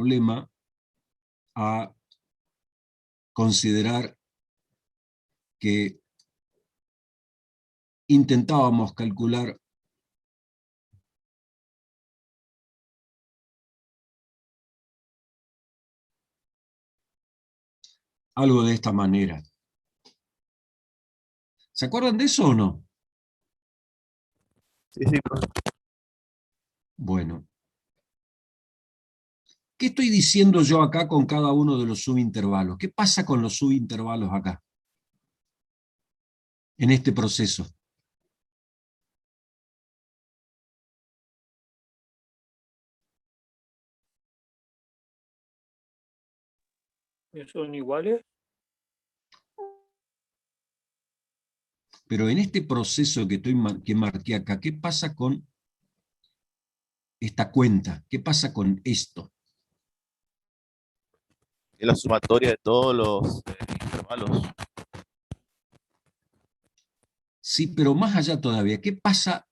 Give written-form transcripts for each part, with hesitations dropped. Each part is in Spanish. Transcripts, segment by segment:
problema a considerar que intentábamos calcular algo de esta manera. ¿Se acuerdan de eso o no? Sí, sí, profe. Bueno. ¿Qué estoy diciendo yo acá con cada uno de los subintervalos? ¿Qué pasa con los subintervalos acá? En este proceso. ¿Son iguales? Pero en este proceso que marqué acá, ¿qué pasa con esta cuenta? ¿Qué pasa con esto? Es la sumatoria de todos los intervalos. Sí, pero más allá todavía, ¿qué pasa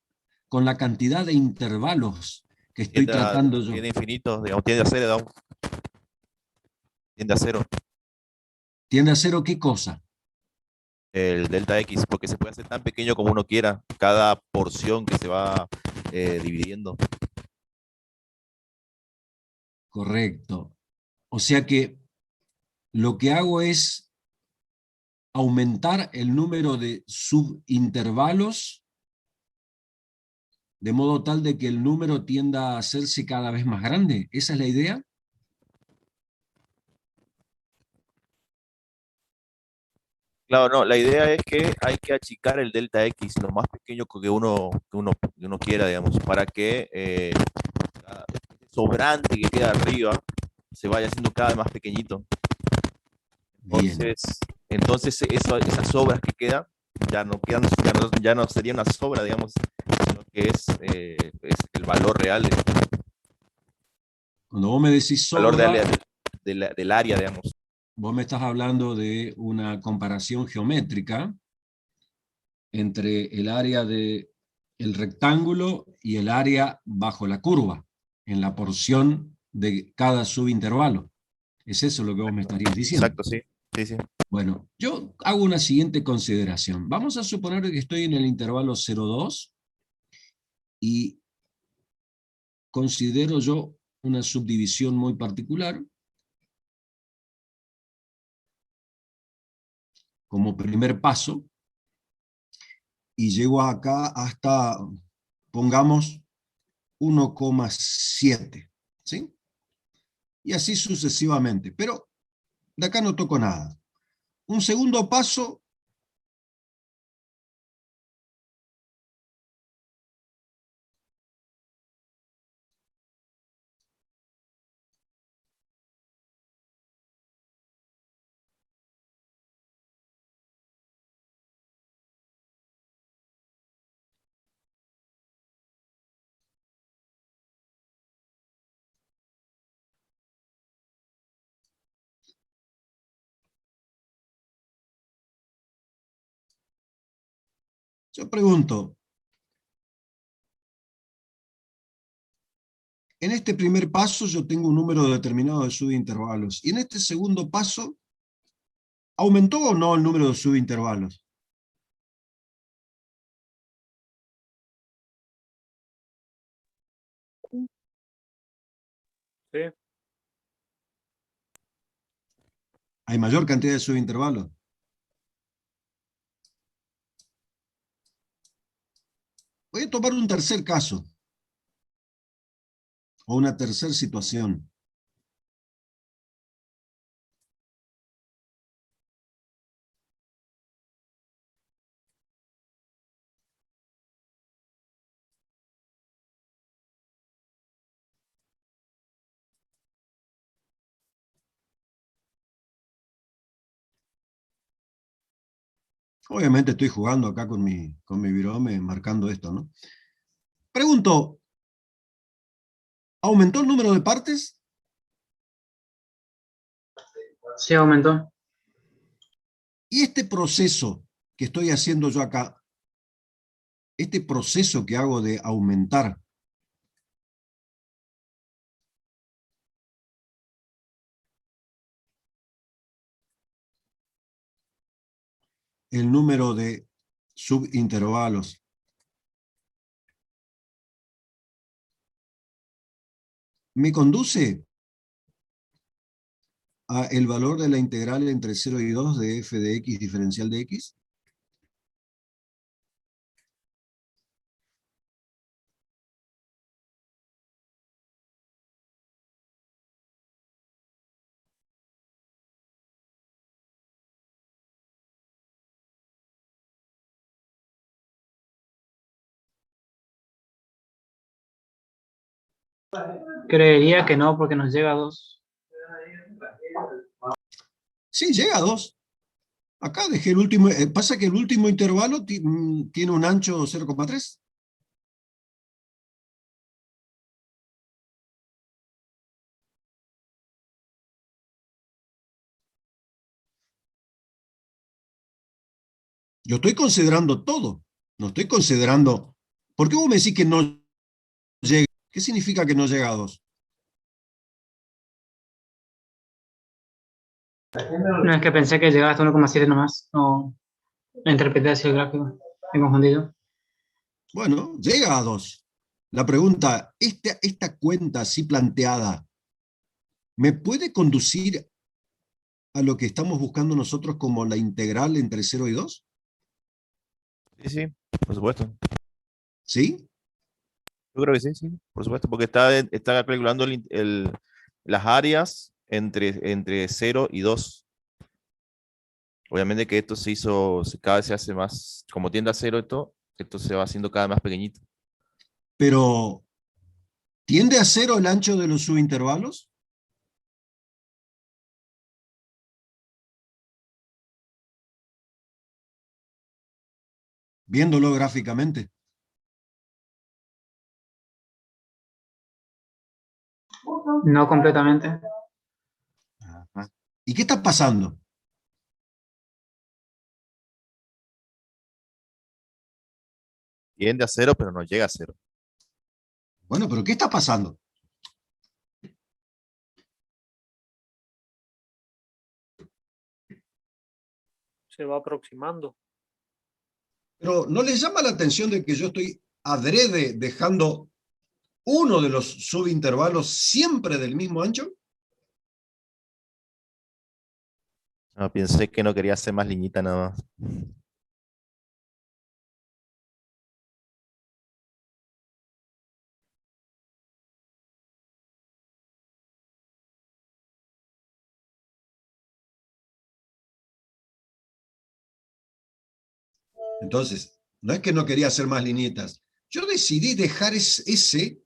con la cantidad de intervalos que estoy tratando yo? Tiende a infinito, digamos, tiende a cero, digamos, tiende a cero ¿Tiende a cero qué cosa? el delta X, porque se puede hacer tan pequeño como uno quiera, cada porción que se va dividiendo. Correcto. O sea que lo que hago es aumentar el número de subintervalos de modo tal de que el número tienda a hacerse cada vez más grande. ¿Esa es la idea? Claro, no, la idea es que hay que achicar el delta X lo más pequeño que uno quiera, digamos, para que cada sobrante que queda arriba se vaya haciendo cada vez más pequeñito. Bien. Entonces, esas sobras que quedan ya no sería una sobra, digamos, sino que es el valor real, el Cuando vos me decís valor sobra, del área, digamos. vos me estás hablando de una comparación geométrica entre el área del rectángulo y el área bajo la curva, en la porción de cada subintervalo. ¿Es eso lo que vos me estarías diciendo? Exacto, sí. Sí, sí. Bueno, yo hago una siguiente consideración. Vamos a suponer que estoy en el intervalo 0,2 y considero yo una subdivisión muy particular como primer paso y llego acá hasta, pongamos, 1,7, ¿sí? Y así sucesivamente, pero de acá no toco nada. Un segundo paso, yo pregunto, en este primer paso yo tengo un número determinado de subintervalos, y en este segundo paso, ¿aumentó o no el número de subintervalos? Sí. ¿Hay mayor cantidad de subintervalos? Voy a tomar un tercer caso, o una tercera situación. Obviamente estoy jugando acá con mi virome, marcando esto, ¿no? Pregunto, ¿aumentó el número de partes? Sí, aumentó. Y este proceso que estoy haciendo yo acá, este proceso que hago de aumentar, el número de subintervalos. Me conduce a el valor de la integral entre 0 y 2 de f de x diferencial de x. Creería que no, porque nos llega a 2. Sí, llega a 2. Acá dejé el último, pasa que el último intervalo tiene un ancho 0,3. Yo estoy considerando todo. No estoy considerando... ¿Por qué vos me decís que no llega? ¿Qué significa que no llega a 2? No, es que pensé que llegaba hasta 1,7 nomás. No, la interpreté así el gráfico. Me he confundido. Bueno, llega a 2. La pregunta, ¿esta cuenta así planteada me puede conducir a lo que estamos buscando nosotros como la integral entre 0 y 2? Sí, sí, por supuesto. ¿Sí? Yo creo que sí, sí, por supuesto, porque está calculando las áreas entre 0 y 2. Obviamente que esto cada vez se hace más, como tiende a cero esto se va haciendo cada vez más pequeñito. Pero, ¿tiende a 0 el ancho de los subintervalos? Viéndolo gráficamente. No completamente. Ajá. ¿Y qué está pasando? Tiende a cero, pero no llega a cero. Bueno, pero ¿qué está pasando? Se va aproximando. Pero ¿no les llama la atención de que yo estoy adrede dejando uno de los subintervalos siempre del mismo ancho? No, pensé que no quería hacer más liñita nada más. Entonces, no es que no quería hacer más linietas. Yo decidí dejar ese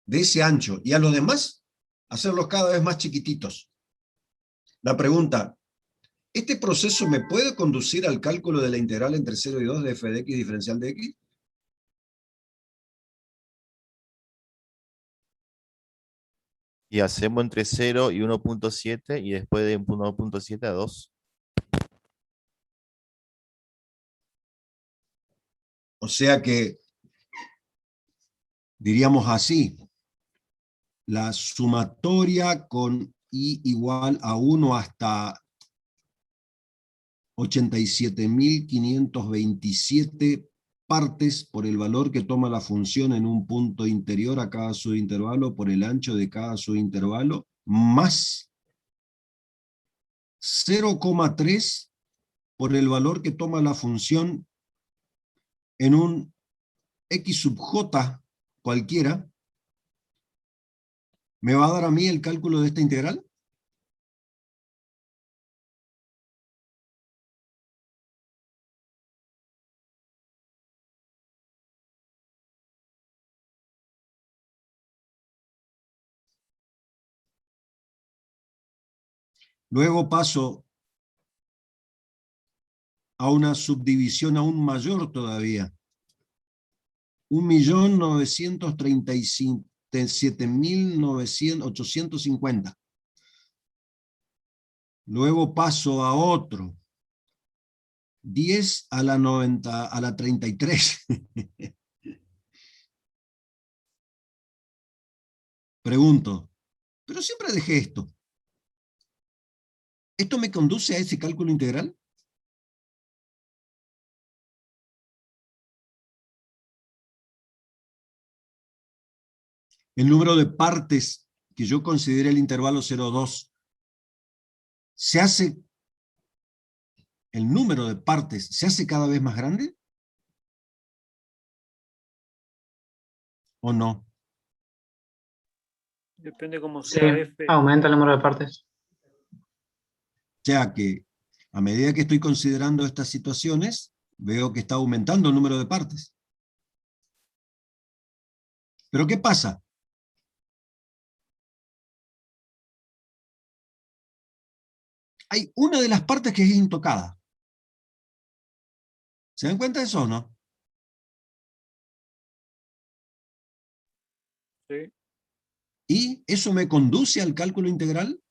de ese ancho y a los demás hacerlos cada vez más chiquititos. La pregunta, ¿este proceso me puede conducir al cálculo de la integral entre 0 y 2 de f de x diferencial de x? Y hacemos entre 0 y 1,7 y después de 1,7 a 2. O sea que, diríamos así, la sumatoria con i igual a 1 hasta 87.527 partes por el valor que toma la función en un punto interior a cada subintervalo por el ancho de cada subintervalo, más 0,3 por el valor que toma la función en un x sub j cualquiera, ¿me va a dar a mí el cálculo de esta integral? Luego paso a una subdivisión aún mayor todavía. 1.937.850. Luego paso a otro. 10 a la 90, a la 33. Pregunto, pero siempre dejé esto. ¿Esto me conduce a ese cálculo integral? el número de partes que yo consideré el intervalo 0,2, ¿se hace, el número de partes se hace cada vez más grande? ¿O no? Depende cómo Sí, sea F. aumenta el número de partes. O sea que a medida que estoy considerando estas situaciones, veo que está aumentando el número de partes. ¿Pero qué pasa? Hay una de las partes que es intocada. ¿Se dan cuenta de eso o no? ¿Sí? ¿Y eso me conduce al cálculo integral?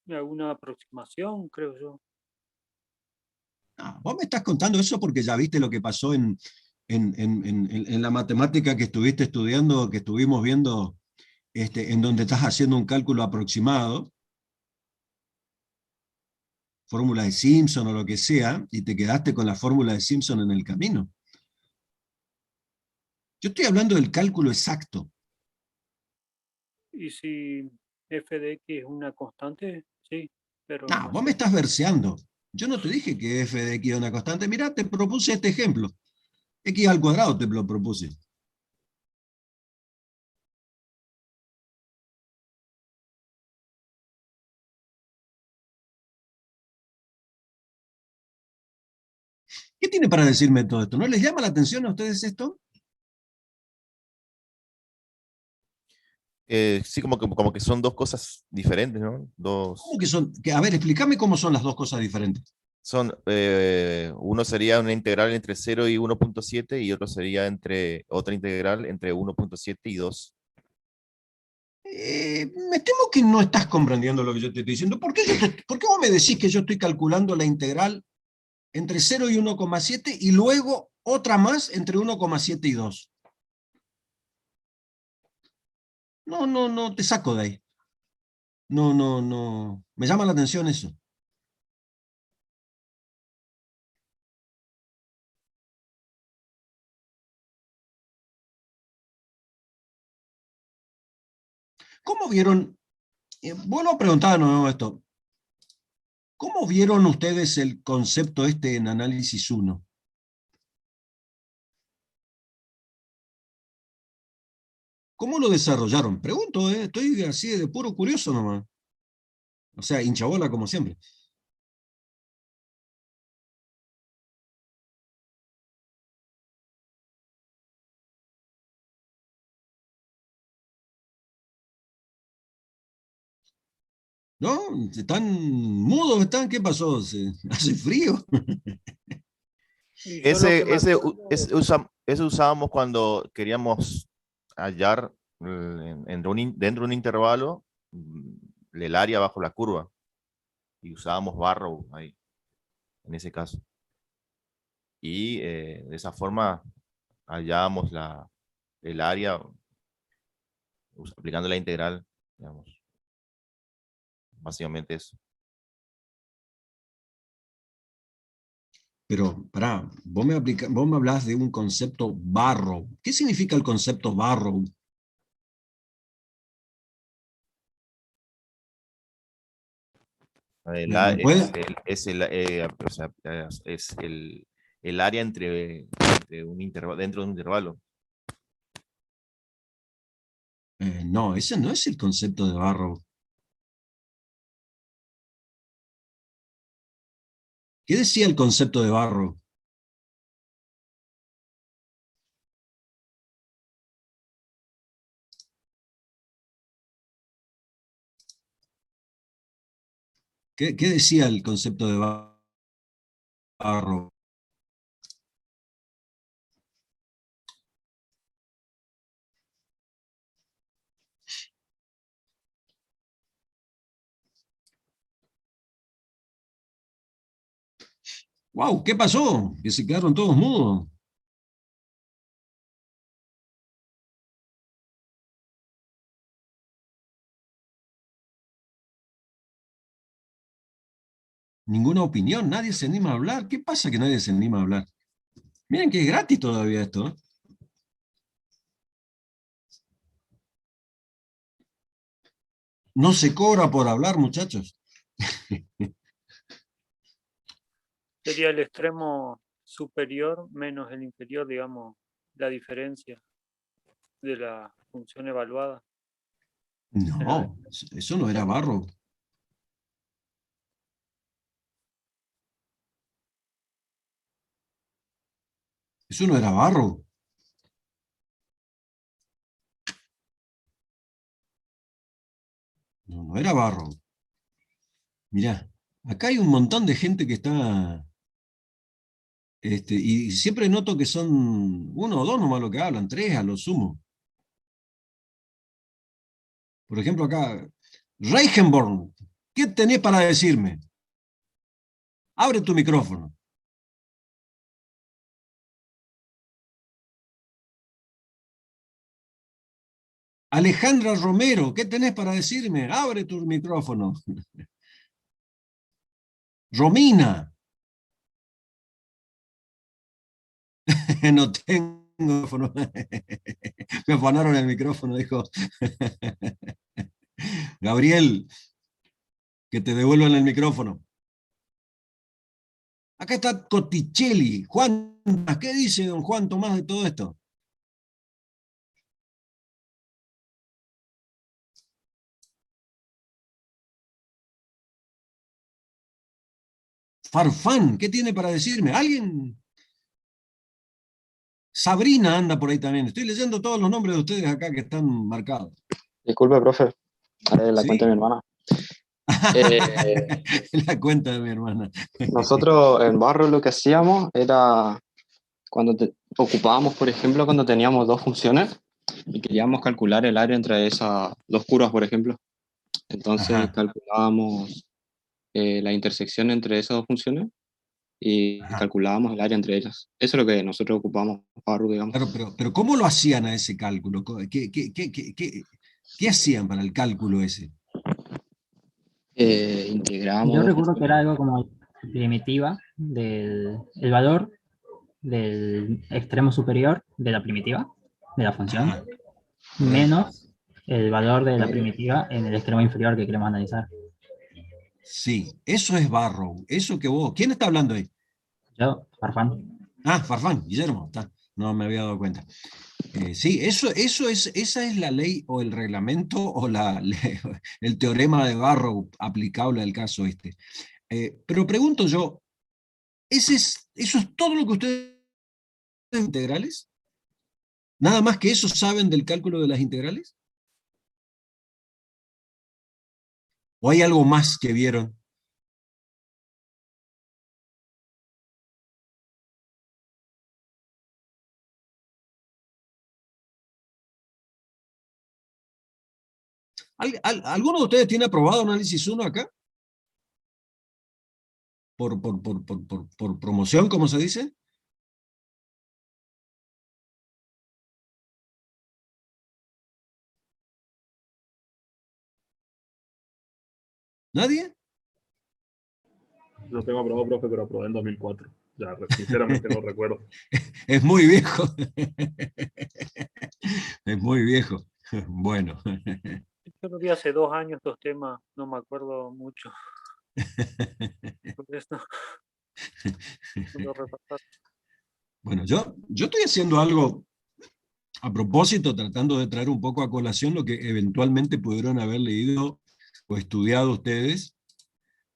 Alguna aproximación, creo yo. No, vos me estás contando eso porque ya viste lo que pasó en la matemática que estuviste estudiando, que estuvimos viendo, en donde estás haciendo un cálculo aproximado, fórmula de Simpson o lo que sea, y te quedaste con la fórmula de Simpson en el camino. Yo estoy hablando del cálculo exacto. Y si f de x es una constante, sí, pero No, no vos me sé. estás verseando. Yo no te dije que f de x es una constante. Mirá, te propuse este ejemplo. X al cuadrado te lo propuse. ¿Qué tiene para decirme todo esto? ¿No les llama la atención a ustedes esto? Sí, como que son dos cosas diferentes, ¿no? ¿Cómo que son? A ver, explícame cómo son las dos cosas diferentes. Uno sería una integral entre 0 y 1.7 y otro sería otra integral entre 1.7 y 2. Me temo que no estás comprendiendo lo que yo te estoy diciendo. ¿Por qué vos me decís que yo estoy calculando la integral entre 0 y 1,7 y luego otra más entre 1,7 y 2? No, no, no, te saco de ahí. No, no, no. Me llama la atención eso. ¿Cómo vieron? Vuelvo a preguntar de nuevo esto. ¿Cómo vieron ustedes el concepto este en análisis 1? ¿Cómo lo desarrollaron? Pregunto, estoy así de puro curioso nomás. O sea, hinchabola como siempre. ¿No? ¿Están mudos? ¿Qué pasó? ¿Hace frío? Y yo lo que me acuerdo, Ese usábamos cuando queríamos hallar dentro de un intervalo el área bajo la curva. Y usábamos Barrow ahí, en ese caso. Y de esa forma hallábamos el área aplicando la integral, digamos. Básicamente eso. Pero, pará, vos me hablás de un concepto Barrow. ¿Qué significa el concepto Barrow? ¿Me puede? Es el área entre un intervalo, dentro de un intervalo. No, ese no es el concepto de Barrow. ¿Qué decía el concepto de Barrow? ¿Qué decía el concepto de Barrow? ¡Wow! ¿Qué pasó? Que se quedaron todos mudos. Ninguna opinión, nadie se anima a hablar. ¿Qué pasa que nadie se anima a hablar? Miren que es gratis todavía esto, ¿eh? No se cobra por hablar, muchachos. Sería el extremo superior menos el inferior, digamos, la diferencia de la función evaluada. No, eso no era Barrow. Eso no era Barrow. No, no era Barrow. Mirá, acá hay un montón de gente que está... y siempre noto que son uno o dos nomás lo que hablan, tres a lo sumo. Por ejemplo acá, Reichenborn, ¿qué tenés para decirme? Abre tu micrófono. Alejandra Romero, ¿qué tenés para decirme? Abre tu micrófono. Romina. No tengo micrófono. Me afanaron el micrófono, dijo. Gabriel, que te devuelvan el micrófono. Acá está Cotticelli. Juan, ¿qué dice don Juan Tomás de todo esto? Farfán, ¿qué tiene para decirme? ¿Alguien? Sabrina anda por ahí también. Estoy leyendo todos los nombres de ustedes acá que están marcados. Disculpe, profe, haré la ¿Sí? cuenta de mi hermana. La cuenta de mi hermana. Nosotros en Barro lo que hacíamos era, cuando ocupábamos, por ejemplo, cuando teníamos dos funciones y queríamos calcular el área entre esas dos curvas, por ejemplo. Entonces Ajá. calculábamos la intersección entre esas dos funciones y Ajá. calculábamos el área entre ellas. Eso es lo que nosotros ocupamos, Barro, digamos. Claro, pero ¿cómo lo hacían a ese cálculo? ¿Qué hacían para el cálculo ese? Integramos Yo dos recuerdo que funciones. era algo como primitiva del el valor del extremo superior de la primitiva, de la función, Ajá. menos el valor de la primitiva en el extremo inferior que queremos analizar. Sí, eso es Barrow. Eso que vos. ¿Quién está hablando ahí? Yo, Farfán. Ah, Farfán, Guillermo. Está. No me había dado cuenta. Sí, esa es la ley o el reglamento o el teorema de Barrow aplicable al caso este. Pero pregunto yo, ¿eso es todo lo que ustedes integrales? ¿Nada más que eso saben del cálculo de las integrales? ¿O hay algo más que vieron? ¿Alguno de ustedes tiene aprobado análisis 1 acá? ¿Por promoción, como se dice? ¿Nadie? Yo tengo aprobado, profe, pero aprobé en 2004. Ya, sinceramente no recuerdo. Es muy viejo. Es muy viejo. Bueno. Yo lo vi hace 2 años estos temas, no me acuerdo mucho. Por eso no lo repasar. Bueno, yo estoy haciendo algo a propósito, tratando de traer un poco a colación lo que eventualmente pudieron haber leído o estudiado ustedes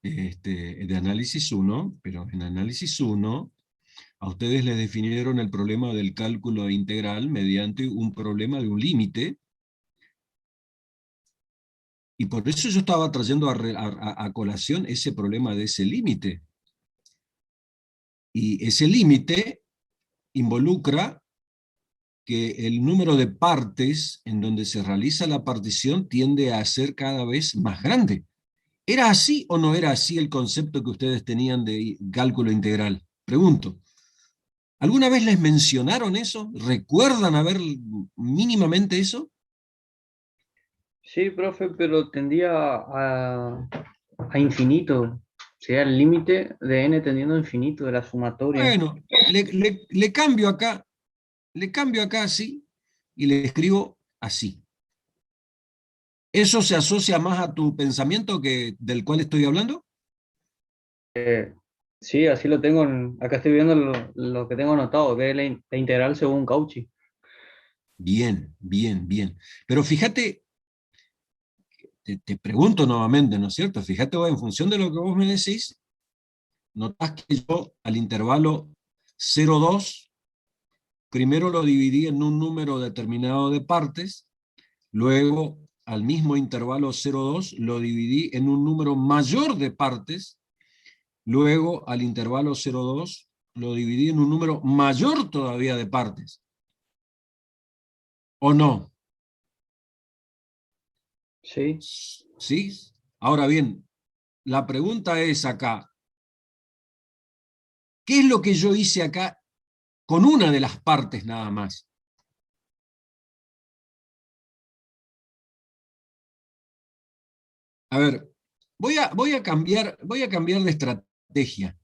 de análisis 1, pero en análisis 1 a ustedes les definieron el problema del cálculo integral mediante un problema de un límite, y por eso yo estaba trayendo a colación ese problema de ese límite. Y ese límite involucra que el número de partes en donde se realiza la partición tiende a ser cada vez más grande. ¿Era así o no era así el concepto que ustedes tenían de cálculo integral? Pregunto. ¿Alguna vez les mencionaron eso? ¿Recuerdan haber mínimamente eso? Sí, profe, pero tendía a infinito. Sería el límite de n tendiendo a infinito de la sumatoria. Bueno, le cambio acá así y le escribo así. ¿Eso se asocia más a tu pensamiento del cual estoy hablando? Sí, así lo tengo. Acá estoy viendo lo que tengo anotado, que es la integral según Cauchy. Bien, bien, bien. Pero fíjate, te pregunto nuevamente, ¿no es cierto? Fíjate vos, en función de lo que vos me decís, notás que yo al intervalo 0,2, primero lo dividí en un número determinado de partes, luego al mismo intervalo 0,2 lo dividí en un número mayor de partes, luego al intervalo 0,2 lo dividí en un número mayor todavía de partes. ¿O no? Sí. ¿Sí? Ahora bien, la pregunta es acá, ¿qué es lo que yo hice acá con una de las partes nada más? A ver, voy a cambiar de estrategia.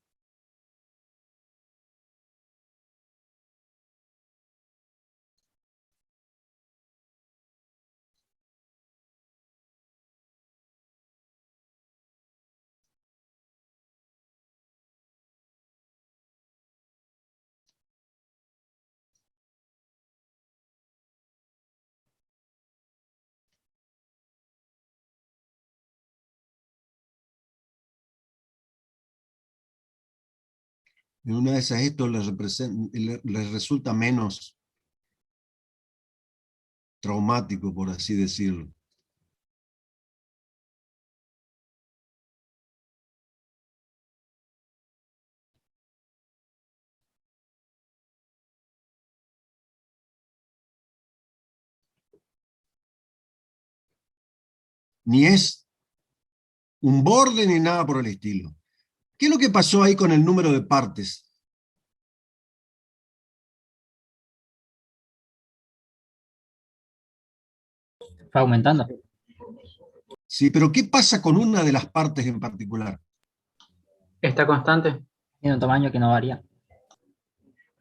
En una de esas esto les resulta menos traumático, por así decirlo. Ni es un borde ni nada por el estilo. ¿Qué es lo que pasó ahí con el número de partes? Fue aumentando. Sí, pero ¿qué pasa con una de las partes en particular? ¿Está constante? Tiene un tamaño que no varía.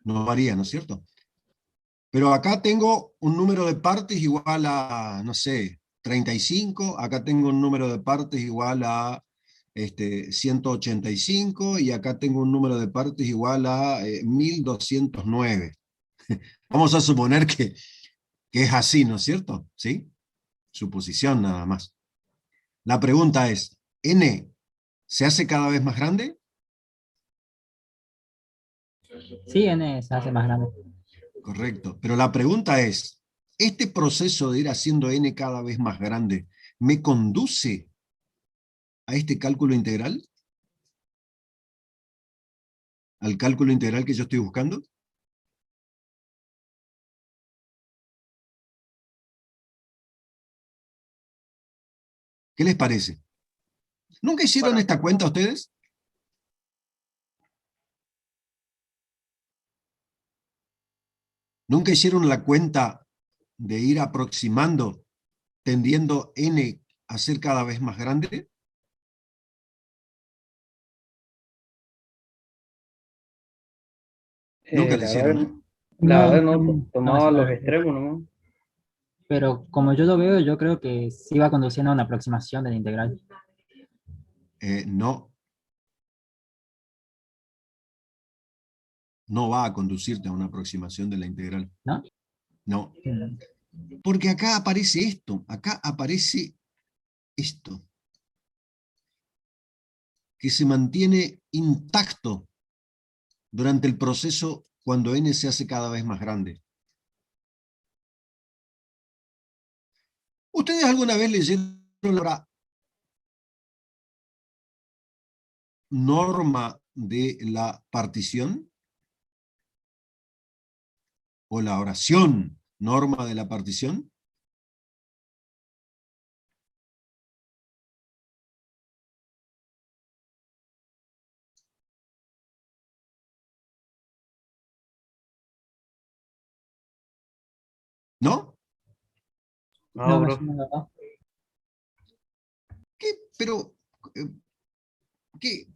No varía, ¿no es cierto? Pero acá tengo un número de partes igual a, no sé, 35, acá tengo un número de partes igual a 185, y acá tengo un número de partes igual a 1209. Vamos a suponer que es así, ¿no es cierto? ¿Sí? Suposición nada más. La pregunta es, ¿n se hace cada vez más grande? Sí, n se hace más grande. Correcto. Pero la pregunta es, ¿este proceso de ir haciendo n cada vez más grande me conduce a este cálculo integral? ¿Al cálculo integral que yo estoy buscando? ¿Qué les parece? ¿Nunca hicieron Para esta cuenta ustedes? ¿Nunca hicieron la cuenta de ir aproximando, tendiendo n a ser cada vez más grande? Nunca la La hicieron, verdad, ¿no? la No, verdad no, no me tomaba suena los la cuenta. extremos nomás. Pero como yo lo veo, yo creo que sí va conduciendo a una aproximación del integral. No, no va a conducirte a una aproximación de la integral. ¿No? No, Mm. porque acá aparece esto, acá aparece esto, que se mantiene intacto durante el proceso cuando n se hace cada vez más grande. ¿Ustedes alguna vez leyeron la norma de la partición? ¿O la oración norma de la partición? ¿No? No, No me bro. suena, la verdad. ¿Qué? Pero, ¿qué?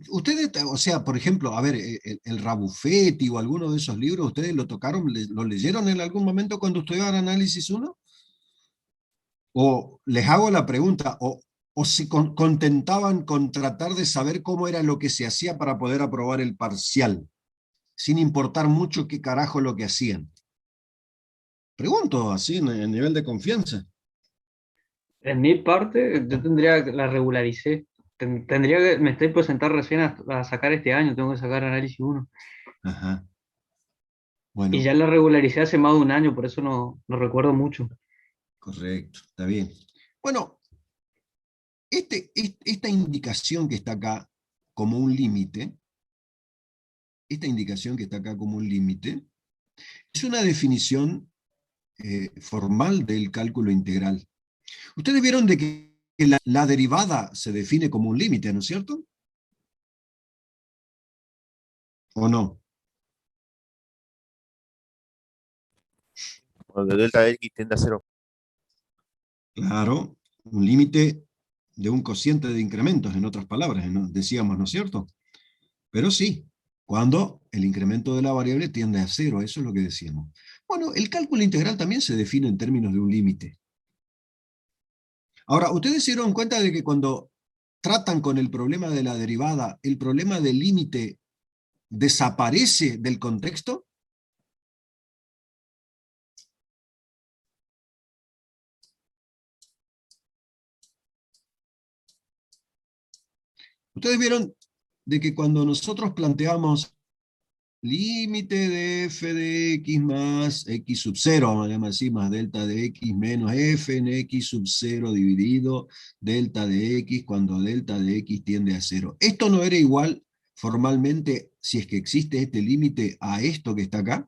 Ustedes, o sea, por ejemplo, a ver, el Rabufetti o alguno de esos libros, ¿ustedes lo tocaron, lo leyeron en algún momento cuando estudiaban análisis 1? O les hago la pregunta, o se contentaban con tratar de saber cómo era lo que se hacía para poder aprobar el parcial, sin importar mucho qué carajo lo que hacían. Pregunto así, en nivel de confianza. En mi parte, yo la regularicé. Tendría que, me estoy por sentar recién a sacar este año, tengo que sacar análisis 1. Ajá. Y Bueno, ya la regularicé hace más de un año, por eso no recuerdo mucho. correcto, está bien. Bueno, esta indicación que está acá como un límite, es una definición formal del cálculo integral. Ustedes vieron de que la derivada se define como un límite, ¿no es cierto? ¿O no? Cuando delta de x tiende a 0. Claro, un límite de un cociente de incrementos, en otras palabras, ¿no? Decíamos, ¿no es cierto? Pero sí, cuando el incremento de la variable tiende a 0, eso es lo que decíamos. Bueno, el cálculo integral también se define en términos de un límite. Ahora, ¿ustedes se dieron cuenta de que cuando tratan con el problema de la derivada, el problema del límite desaparece del contexto? Ustedes vieron de que cuando nosotros planteamos límite de f de x más x sub 0, vamos a llamar así, más delta de x menos f en x sub 0 dividido delta de x cuando delta de x tiende a 0. ¿Esto no era igual formalmente, si es que existe este límite, a esto que está acá?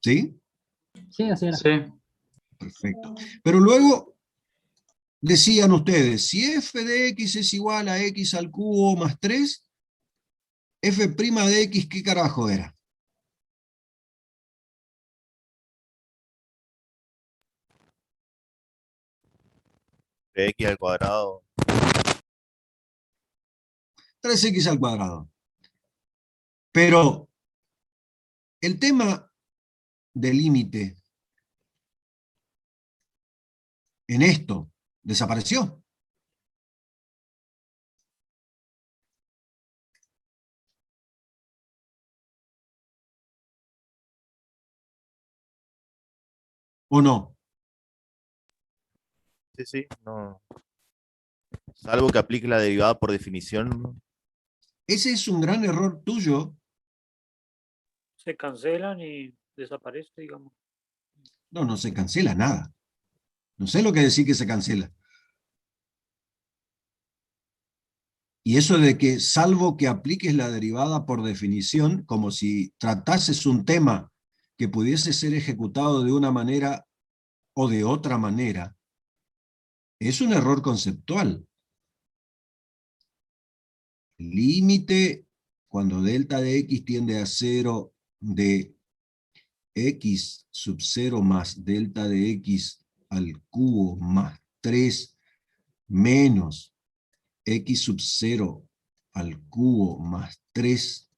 ¿Sí? Sí, así era. Sí. Perfecto. Pero luego decían ustedes, si f de x es igual a x al cubo más 3, f' de x, ¿qué carajo era? De x al cuadrado. 3x al cuadrado. Pero el tema del límite en esto desapareció. ¿O no? Sí, sí, no. Salvo que aplique la derivada por definición. Ese es un gran error tuyo. Se cancelan y desaparece, digamos. No, no se cancela nada. No sé lo que decir que se cancela. Y eso de que, salvo que apliques la derivada por definición, como si tratases un tema que pudiese ser ejecutado de una manera o de otra manera, es un error conceptual. El límite, cuando delta de x tiende a 0 de x sub 0 más delta de x al cubo más 3 menos x sub 0 al cubo más 3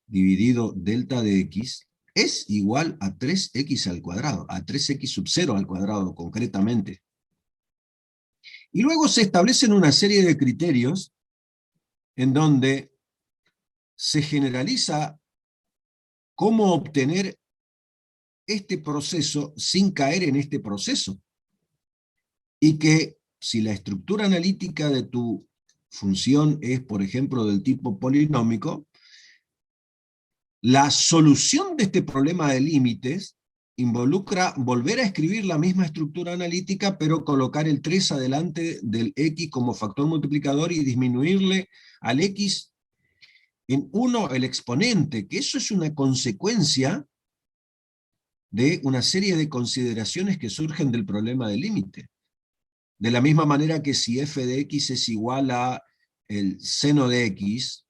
dividido delta de x es igual a 3x al cuadrado, a 3x sub 0 al cuadrado concretamente. Y luego se establecen una serie de criterios en donde se generaliza cómo obtener este proceso sin caer en este proceso. Y que si la estructura analítica de tu función es, por ejemplo, del tipo polinómico, la solución de este problema de límites involucra volver a escribir la misma estructura analítica, pero colocar el 3 adelante del x como factor multiplicador y disminuirle al x en 1 el exponente, que eso es una consecuencia de una serie de consideraciones que surgen del problema del límite. De la misma manera que si f de x es igual a el seno de x,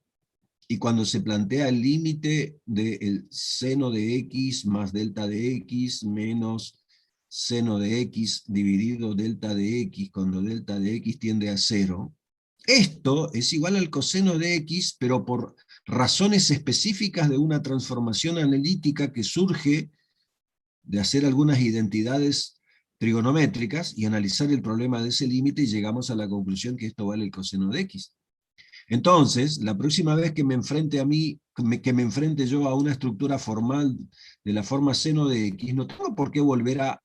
y cuando se plantea el límite del seno de x más delta de x menos seno de x dividido delta de x cuando delta de x tiende a 0, esto es igual al coseno de x, pero por razones específicas de una transformación analítica que surge de hacer algunas identidades trigonométricas y analizar el problema de ese límite, y llegamos a la conclusión que esto vale el coseno de x. Entonces, la próxima vez que me enfrente que me enfrente yo a una estructura formal de la forma seno de x, no tengo por qué volver a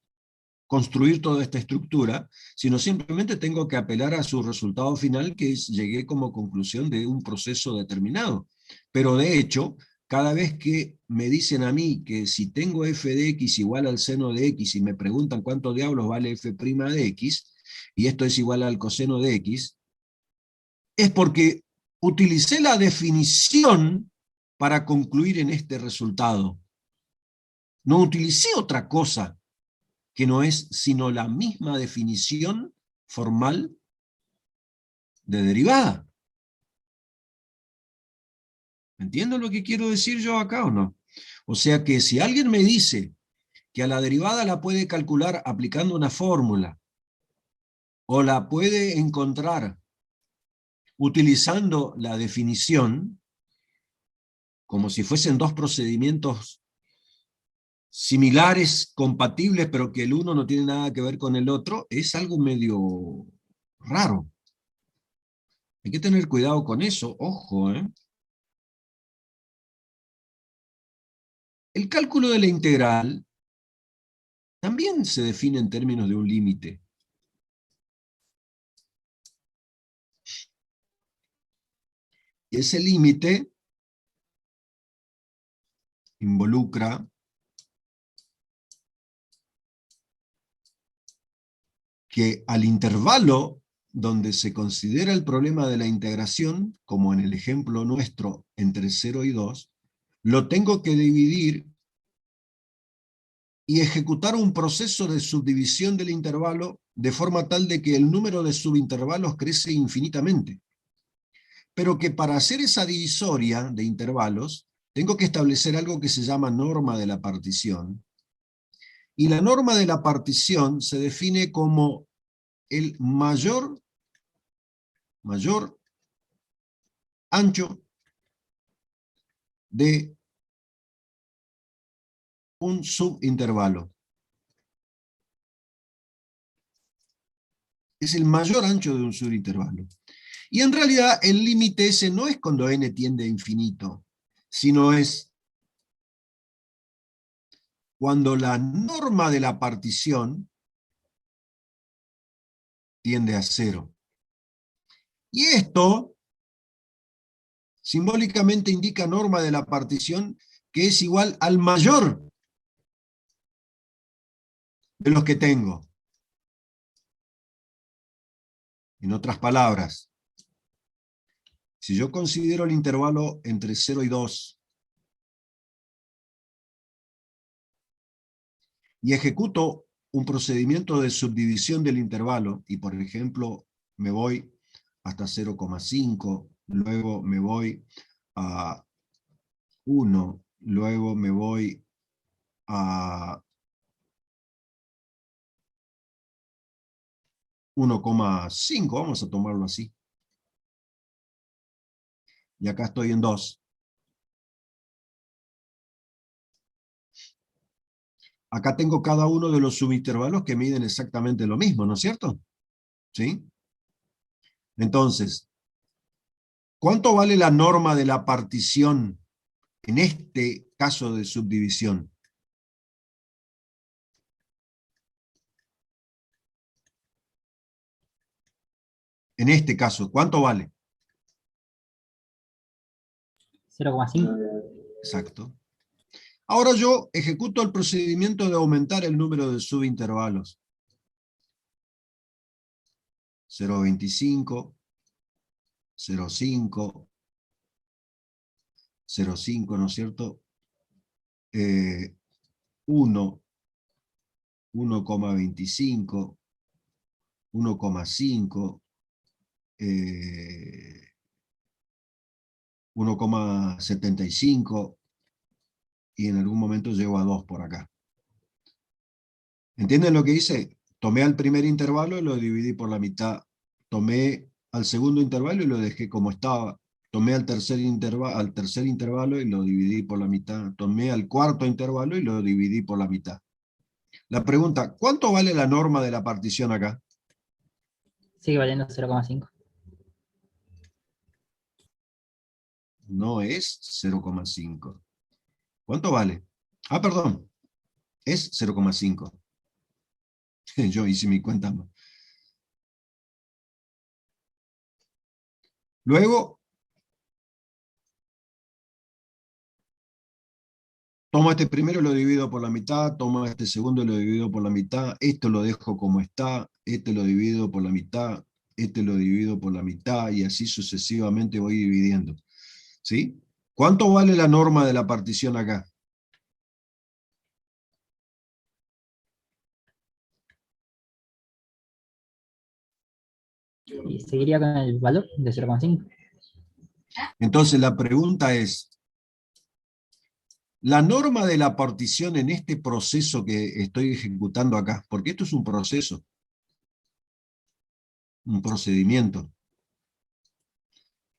construir toda esta estructura, sino simplemente tengo que apelar a su resultado final, que es llegué como conclusión de un proceso determinado. Pero de hecho, cada vez que me dicen a mí que si tengo f de x igual al seno de x, y me preguntan cuánto diablos vale f' de x, y esto es igual al coseno de x, es porque utilicé la definición para concluir en este resultado. No utilicé otra cosa que no es sino la misma definición formal de derivada. ¿Entiendo lo que quiero decir yo acá o no? O sea que si alguien me dice que a la derivada la puede calcular aplicando una fórmula, o la puede encontrar utilizando la definición, como si fuesen dos procedimientos similares, compatibles, pero que el uno no tiene nada que ver con el otro, es algo medio raro. Hay que tener cuidado con eso, ojo, ¿eh? El cálculo de la integral también se define en términos de un límite. Y ese límite involucra que al intervalo donde se considera el problema de la integración, como en el ejemplo nuestro entre 0 y 2, lo tengo que dividir y ejecutar un proceso de subdivisión del intervalo de forma tal de que el número de subintervalos crece infinitamente. Pero que para hacer esa divisoria de intervalos, tengo que establecer algo que se llama norma de la partición. Y la norma de la partición se define como el mayor ancho de un subintervalo. Es el mayor ancho de un subintervalo. Y en realidad el límite ese no es cuando n tiende a infinito, sino es cuando la norma de la partición tiende a 0. Y esto simbólicamente indica norma de la partición que es igual al mayor de los que tengo. En otras palabras, si yo considero el intervalo entre 0 y 2 y ejecuto un procedimiento de subdivisión del intervalo, y por ejemplo me voy hasta 0,5, luego me voy a 1, luego me voy a 1,5, vamos a tomarlo así. Y acá estoy en 2. Acá tengo cada uno de los subintervalos que miden exactamente lo mismo, ¿no es cierto? ¿Sí? Entonces, ¿cuánto vale la norma de la partición en este caso de subdivisión? En este caso, ¿cuánto vale? 0,5. Exacto. Ahora yo ejecuto el procedimiento de aumentar el número de subintervalos. 0,25, 0,5, 0,5, ¿no es cierto? 1, 1,25, 1,5, 1,75, y en algún momento llego a 2 por acá. ¿Entienden lo que hice? Tomé al primer intervalo y lo dividí por la mitad. Tomé al segundo intervalo y lo dejé como estaba. Tomé al tercer intervalo y lo dividí por la mitad. Tomé al cuarto intervalo y lo dividí por la mitad. La pregunta, ¿cuánto vale la norma de la partición acá? Sigue valiendo 0,5. No es 0,5. ¿Cuánto vale? Ah, perdón, es 0,5. Yo hice mi cuenta mal. Luego, tomo este primero y lo divido por la mitad, tomo este segundo y lo divido por la mitad, esto lo dejo como está, este lo divido por la mitad, este lo divido por la mitad, y así sucesivamente voy dividiendo. ¿Sí? ¿Cuánto vale la norma de la partición acá? Y seguiría con el valor de 0,5. Entonces la pregunta es, la norma de la partición en este proceso que estoy ejecutando acá, porque esto es un proceso, un procedimiento.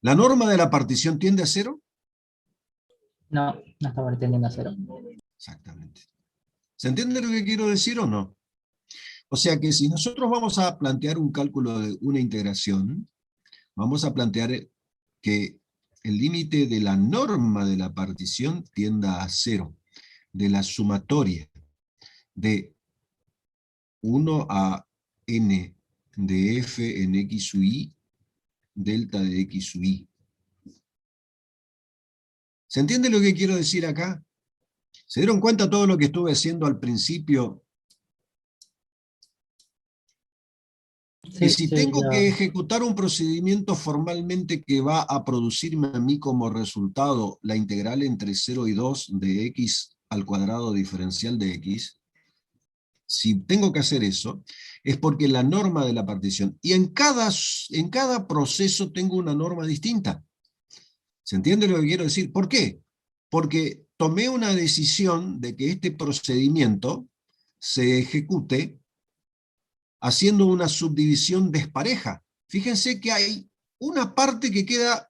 ¿La norma de la partición tiende a 0? No, no estamos tendiendo a 0. Exactamente. ¿Se entiende lo que quiero decir o no? O sea que si nosotros vamos a plantear un cálculo de una integración, vamos a plantear que el límite de la norma de la partición tienda a 0, de la sumatoria de 1 a n de f en x sub i, delta de x sub i. ¿Se entiende lo que quiero decir acá? ¿Se dieron cuenta todo lo que estuve haciendo al principio? Que si tengo que ejecutar un procedimiento formalmente que va a producirme a mí como resultado la integral entre 0 y 2 de x al cuadrado diferencial de x, si tengo que hacer eso, es porque la norma de la partición, y en cada proceso tengo una norma distinta. ¿Se entiende lo que quiero decir? ¿Por qué? Porque tomé una decisión de que este procedimiento se ejecute haciendo una subdivisión despareja. Fíjense que hay una parte que queda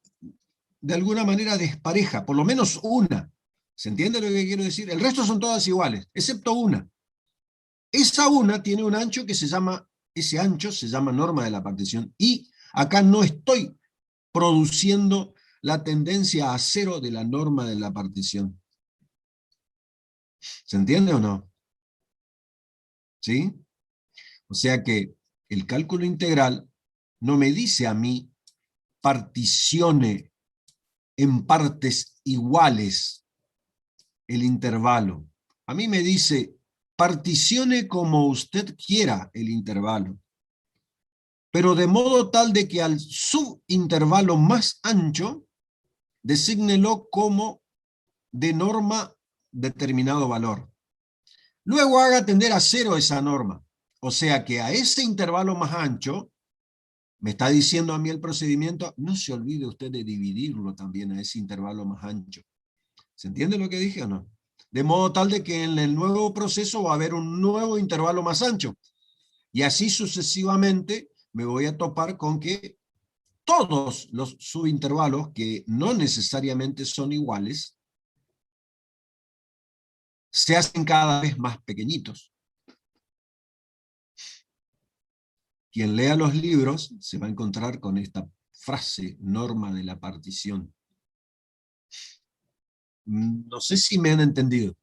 de alguna manera despareja, por lo menos una. ¿Se entiende lo que quiero decir? El resto son todas iguales, excepto una. Esa una tiene un ancho que se llama, ese ancho se llama norma de la partición, y acá no estoy produciendo la tendencia a 0 de la norma de la partición. ¿Se entiende o no? ¿Sí? O sea que el cálculo integral no me dice a mí particione en partes iguales el intervalo. A mí me dice particione como usted quiera el intervalo, pero de modo tal de que al subintervalo más ancho desígnelo como de norma determinado valor. Luego haga tender a 0 esa norma. O sea que a ese intervalo más ancho, me está diciendo a mí el procedimiento, no se olvide usted de dividirlo también a ese intervalo más ancho. ¿Se entiende lo que dije o no? De modo tal de que en el nuevo proceso va a haber un nuevo intervalo más ancho. Y así sucesivamente me voy a topar con que todos los subintervalos, que no necesariamente son iguales, se hacen cada vez más pequeñitos. Quien lea los libros se va a encontrar con esta frase, norma de la partición. No sé si me han entendido.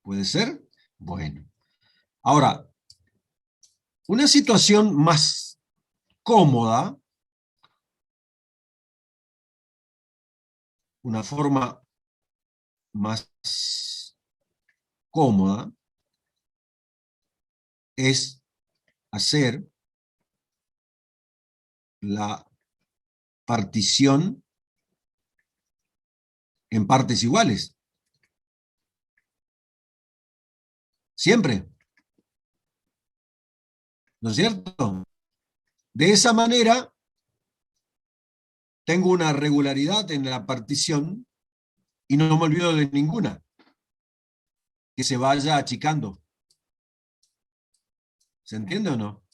¿Puede ser? Bueno. Ahora, una situación más cómoda, una forma más cómoda, es hacer la partición en partes iguales. Siempre. ¿No es cierto? De esa manera, tengo una regularidad en la partición y no me olvido de ninguna que se vaya achicando. ¿Se entiende o no?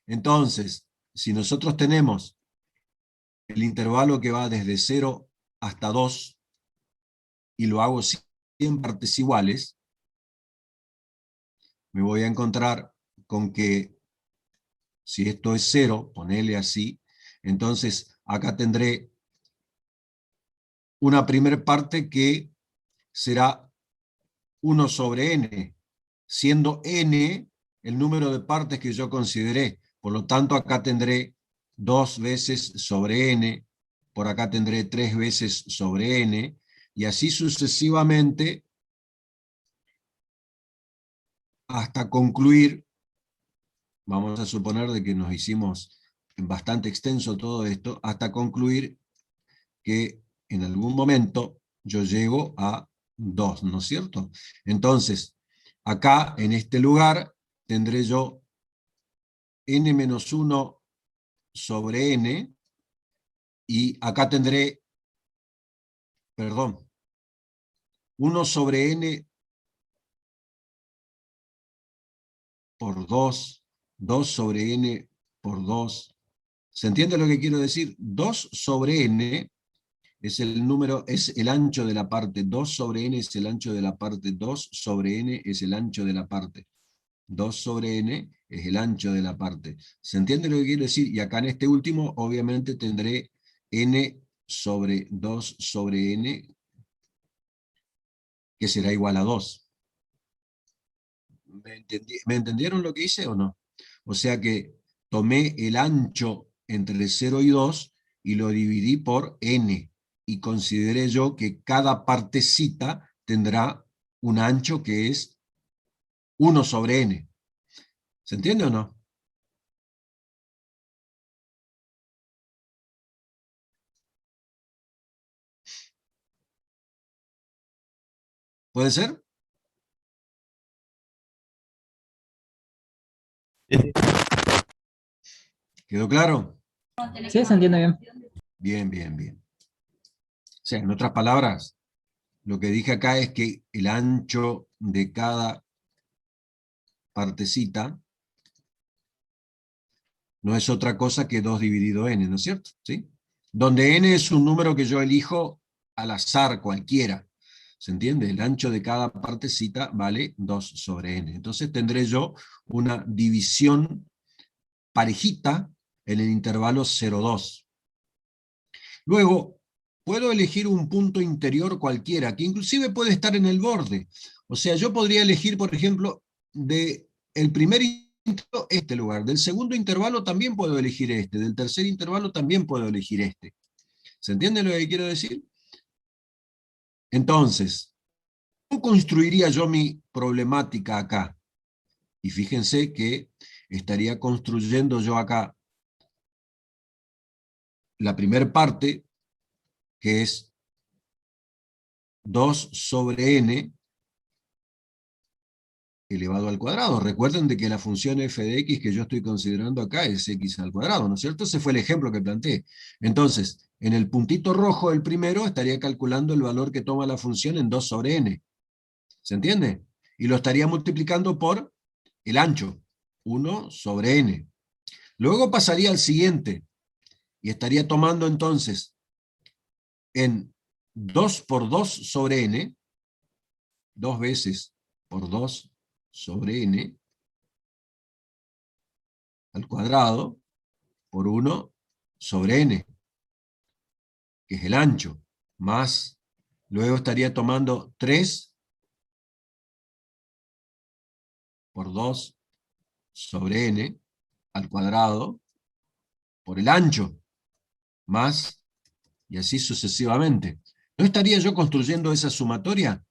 Entonces, si nosotros tenemos el intervalo que va desde 0 hasta 2, y lo hago 100 partes iguales, me voy a encontrar con que si esto es 0, ponele así, entonces acá tendré una primera parte que será 1 sobre n, siendo n el número de partes que yo consideré. Por lo tanto, acá tendré 2 veces sobre n, por acá tendré 3 veces sobre n, y así sucesivamente hasta concluir. Vamos a suponer de que nos hicimos bastante extenso todo esto, hasta concluir que en algún momento yo llego a 2, ¿no es cierto? Entonces, acá en este lugar tendré yo n-1 sobre n, y acá tendré, perdón, 1 sobre n por 2, 2 sobre n por 2. ¿Se entiende lo que quiero decir? 2 sobre n es el número, es el ancho de la parte, 2 sobre n es el ancho de la parte, 2 sobre n es el ancho de la parte, 2 sobre n es el ancho de la parte. ¿Se entiende lo que quiero decir? Y acá en este último, obviamente tendré n sobre 2 sobre n, que será igual a 2. ¿Me entendieron lo que hice o no? O sea que tomé el ancho entre 0 y 2 y lo dividí por n, y consideré yo que cada partecita tendrá un ancho que es 1 sobre n. ¿Se entiende o no? ¿Puede ser? ¿Quedó claro? Sí, se entiende bien. Bien, bien, bien. O sea, en otras palabras, lo que dije acá es que el ancho de cada partecita no es otra cosa que 2 dividido n, ¿no es cierto? ¿Sí? Donde n es un número que yo elijo al azar, cualquiera. ¿Se entiende? El ancho de cada partecita vale 2 sobre n. Entonces tendré yo una división parejita en el intervalo 0,2. Luego, puedo elegir un punto interior cualquiera, que inclusive puede estar en el borde. O sea, yo podría elegir, por ejemplo, del primer intervalo este lugar, del segundo intervalo también puedo elegir este, del tercer intervalo también puedo elegir este. ¿Se entiende lo que quiero decir? Entonces, ¿cómo construiría yo mi problemática acá? Y fíjense que estaría construyendo yo acá la primera parte, que es 2 sobre n elevado al cuadrado. Recuerden de que la función f de x que yo estoy considerando acá es x al cuadrado, ¿no es cierto? Ese fue el ejemplo que planteé. Entonces, en el puntito rojo, el primero, estaría calculando el valor que toma la función en 2 sobre n. ¿Se entiende? Y lo estaría multiplicando por el ancho, 1 sobre n. Luego pasaría al siguiente, y estaría tomando entonces en 2 por 2 sobre n, 2 veces por 2 sobre n, al cuadrado, por 1 sobre n, que es el ancho, más, luego estaría tomando 3 por 2 sobre n, al cuadrado, por el ancho, más, y así sucesivamente. ¿No estaría yo construyendo esa sumatoria?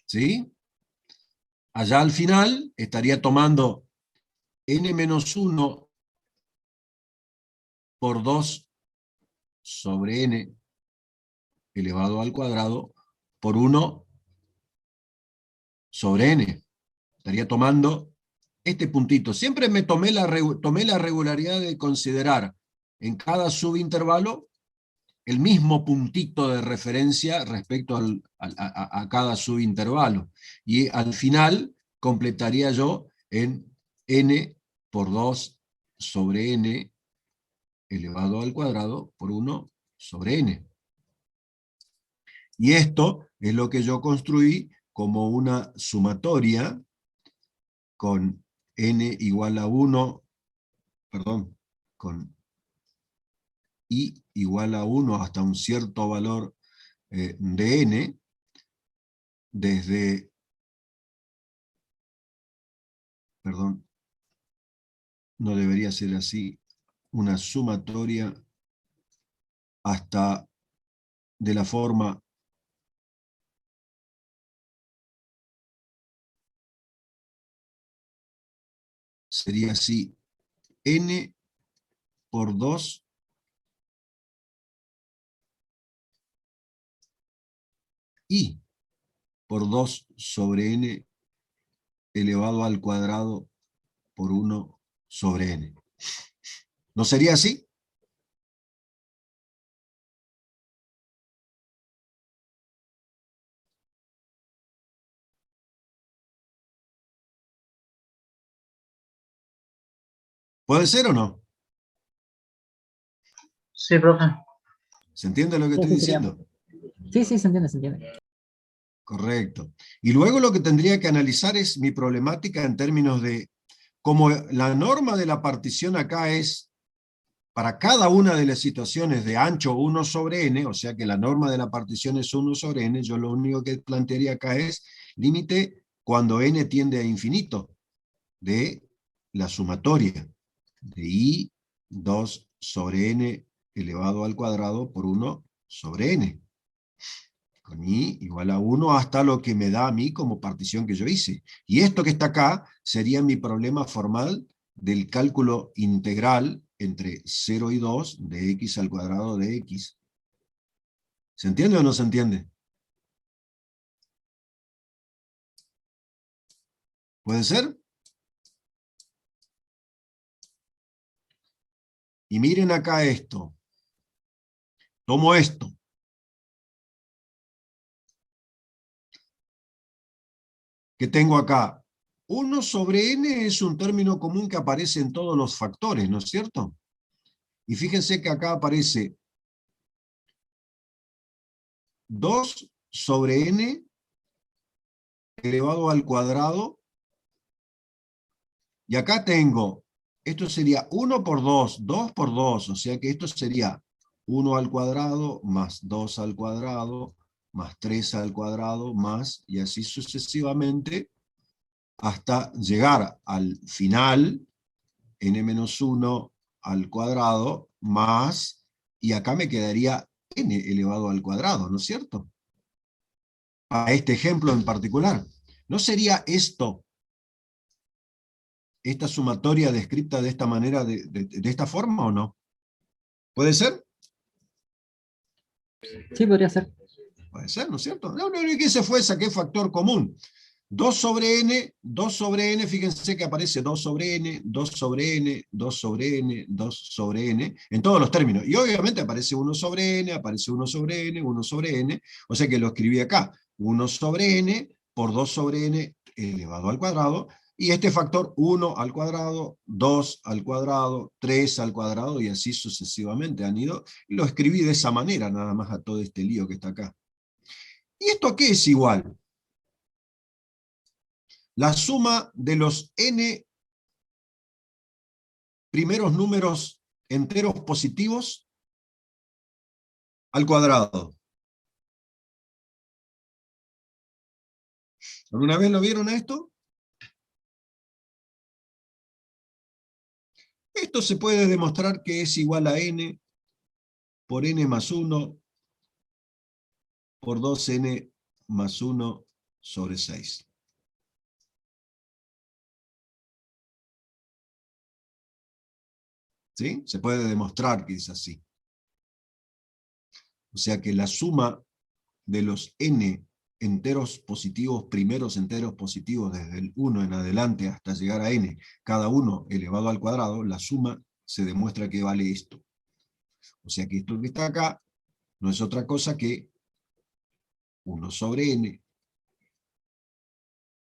¿Sí? Allá al final estaría tomando n-1 por 2 sobre n elevado al cuadrado por 1 sobre n. Estaría tomando este puntito. Siempre me tomé la regularidad de considerar en cada subintervalo el mismo puntito de referencia respecto a cada subintervalo. Y al final completaría yo en n por 2 sobre n elevado al cuadrado por 1 sobre n. Y esto es lo que yo construí como una sumatoria con n igual a 1, perdón, con i igual a 1 hasta un cierto valor de n, desde, perdón, no debería ser así, una sumatoria hasta de la forma sería así, n por 2 i por 2 sobre n elevado al cuadrado por 1 sobre n. ¿No sería así? ¿Puede ser o no? Sí, profe. ¿Se entiende lo que Sí, estoy sí, sería. diciendo? Sí, sí, se entiende, se entiende. Correcto. Y luego lo que tendría que analizar es mi problemática en términos de, como la norma de la partición acá es para cada una de las situaciones de ancho 1 sobre n, o sea que la norma de la partición es 1 sobre n, yo lo único que plantearía acá es límite cuando n tiende a infinito de la sumatoria de i 2 sobre n elevado al cuadrado por 1 sobre n, con i igual a 1 hasta lo que me da a mí como partición que yo hice. Y esto que está acá sería mi problema formal del cálculo integral entre 0 y 2 de x al cuadrado de x. ¿Se entiende o no se entiende? ¿Puede ser? Y miren acá esto. Tomo esto. ¿Qué tengo acá? 1 sobre n es un término común que aparece en todos los factores, ¿no es cierto? Y fíjense que acá aparece 2 sobre n elevado al cuadrado. Y acá tengo, esto sería 1 por 2, 2 por 2, o sea que esto sería 1 al cuadrado más 2 al cuadrado más 3 al cuadrado más, y así sucesivamente, hasta llegar al final, n-1 al cuadrado más, y acá me quedaría n elevado al cuadrado, ¿no es cierto? A este ejemplo en particular. ¿No sería esto, esta sumatoria descrita de esta manera, de esta forma o no? ¿Puede ser? Sí, podría ser. Puede ser, ¿no es cierto? Lo único que hice fue saqué factor común. 2 sobre n, fíjense que aparece 2 sobre n, 2 sobre n, 2 sobre n, 2 sobre n, en todos los términos. Y obviamente aparece 1 sobre n, aparece 1 sobre n, 1 sobre n, o sea que lo escribí acá. 1 sobre n por 2 sobre n elevado al cuadrado, y este factor 1 al cuadrado, 2 al cuadrado, 3 al cuadrado, y así sucesivamente han ido. Y lo escribí de esa manera, nada más a todo este lío que está acá. ¿Y esto a qué es igual? La suma de los n primeros números enteros positivos al cuadrado. ¿Alguna vez lo vieron a esto? Esto se puede demostrar que es igual a n por n más 1 por 2n más 1 sobre 6. ¿Sí? Se puede demostrar que es así. O sea que la suma de los n enteros positivos, primeros enteros positivos desde el 1 en adelante hasta llegar a n, cada uno elevado al cuadrado, la suma se demuestra que vale esto. O sea que esto que está acá no es otra cosa que 1 sobre n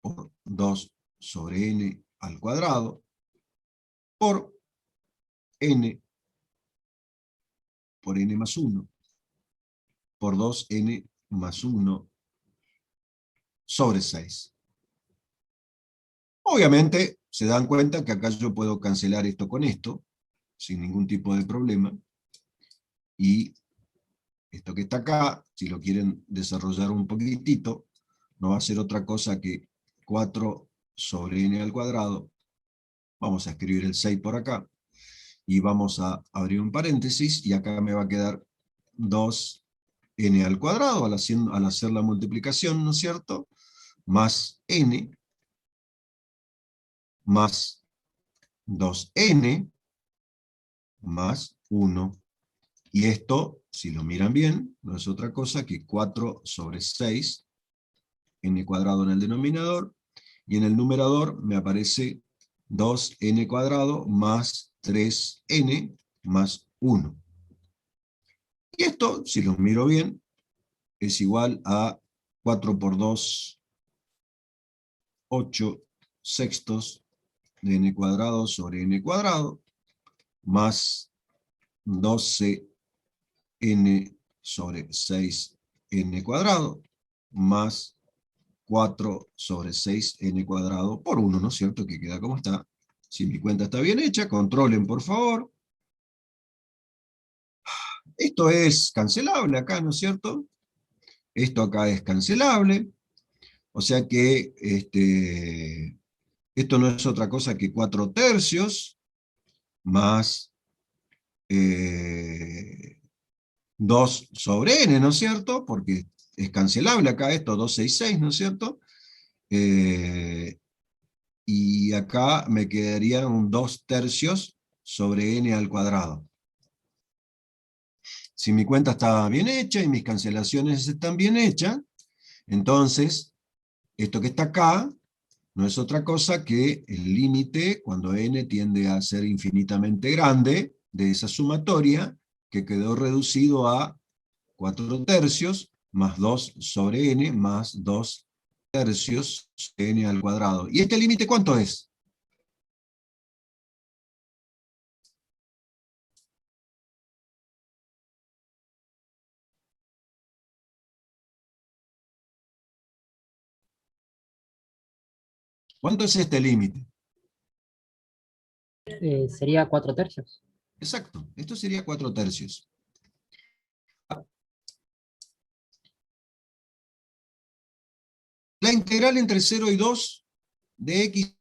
por 2 sobre n al cuadrado por n por n más 1, por 2n más 1 sobre 6. Obviamente, se dan cuenta que acá yo puedo cancelar esto con esto, sin ningún tipo de problema, y esto que está acá, si lo quieren desarrollar un poquitito, no va a ser otra cosa que 4 sobre n al cuadrado. Vamos a escribir el 6 por acá, y vamos a abrir un paréntesis, y acá me va a quedar 2n al cuadrado, al hacer la multiplicación, ¿no es cierto? Más n, más 2n, más 1. Y esto, si lo miran bien, no es otra cosa que 4 sobre 6, n cuadrado en el denominador, y en el numerador me aparece 2n cuadrado más 3n más 1. Y esto, si lo miro bien, es igual a 4 por 2, 8 sextos de n cuadrado sobre n cuadrado, más 12n sobre 6n cuadrado, más 4 sobre 6n cuadrado por 1, ¿no es cierto? Que queda como está. Si mi cuenta está bien hecha, controlen por favor. Esto es cancelable acá, ¿no es cierto? Esto acá es cancelable. O sea que esto no es otra cosa que 4 tercios más 2 sobre n, ¿no es cierto? Porque es cancelable acá esto, 266, ¿no es cierto? Y acá me quedaría un 2 tercios sobre n al cuadrado. Si mi cuenta está bien hecha y mis cancelaciones están bien hechas, entonces esto que está acá no es otra cosa que el límite cuando n tiende a ser infinitamente grande de esa sumatoria que quedó reducido a 4 tercios más 2 sobre n más 2 tercios n al cuadrado. ¿Y este límite cuánto es? ¿Cuánto es este límite? Sería 4 tercios. Exacto, esto sería 4 tercios. La integral entre 0 y 2 de x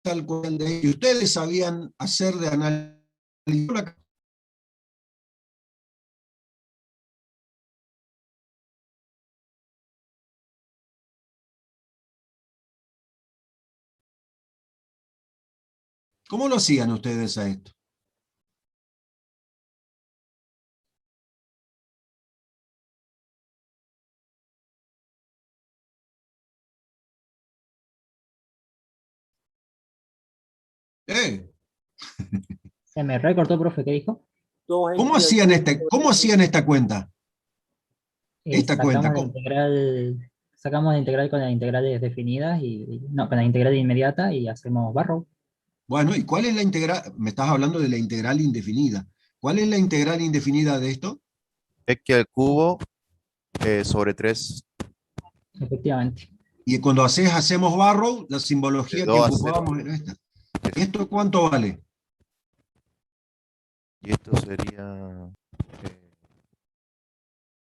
al cuadrado de x. ¿Ustedes sabían hacer de análisis? ¿Cómo lo hacían ustedes a esto? ¿Eh? Se me recortó, profe, ¿qué dijo? ¿Cómo hacían esta cuenta? Esta cuenta, Sacamos la ¿cómo? integral, sacamos la integral con las integrales definidas no, con la integral inmediata y hacemos barro. Bueno, ¿y cuál es la integral? Me estás hablando de la integral indefinida. ¿Cuál es la integral indefinida de esto? X al cubo sobre 3, Efectivamente. Y cuando hacemos barro, la de simbología que 2 a 0. ocupábamos era esta. ¿Esto cuánto vale? Y esto sería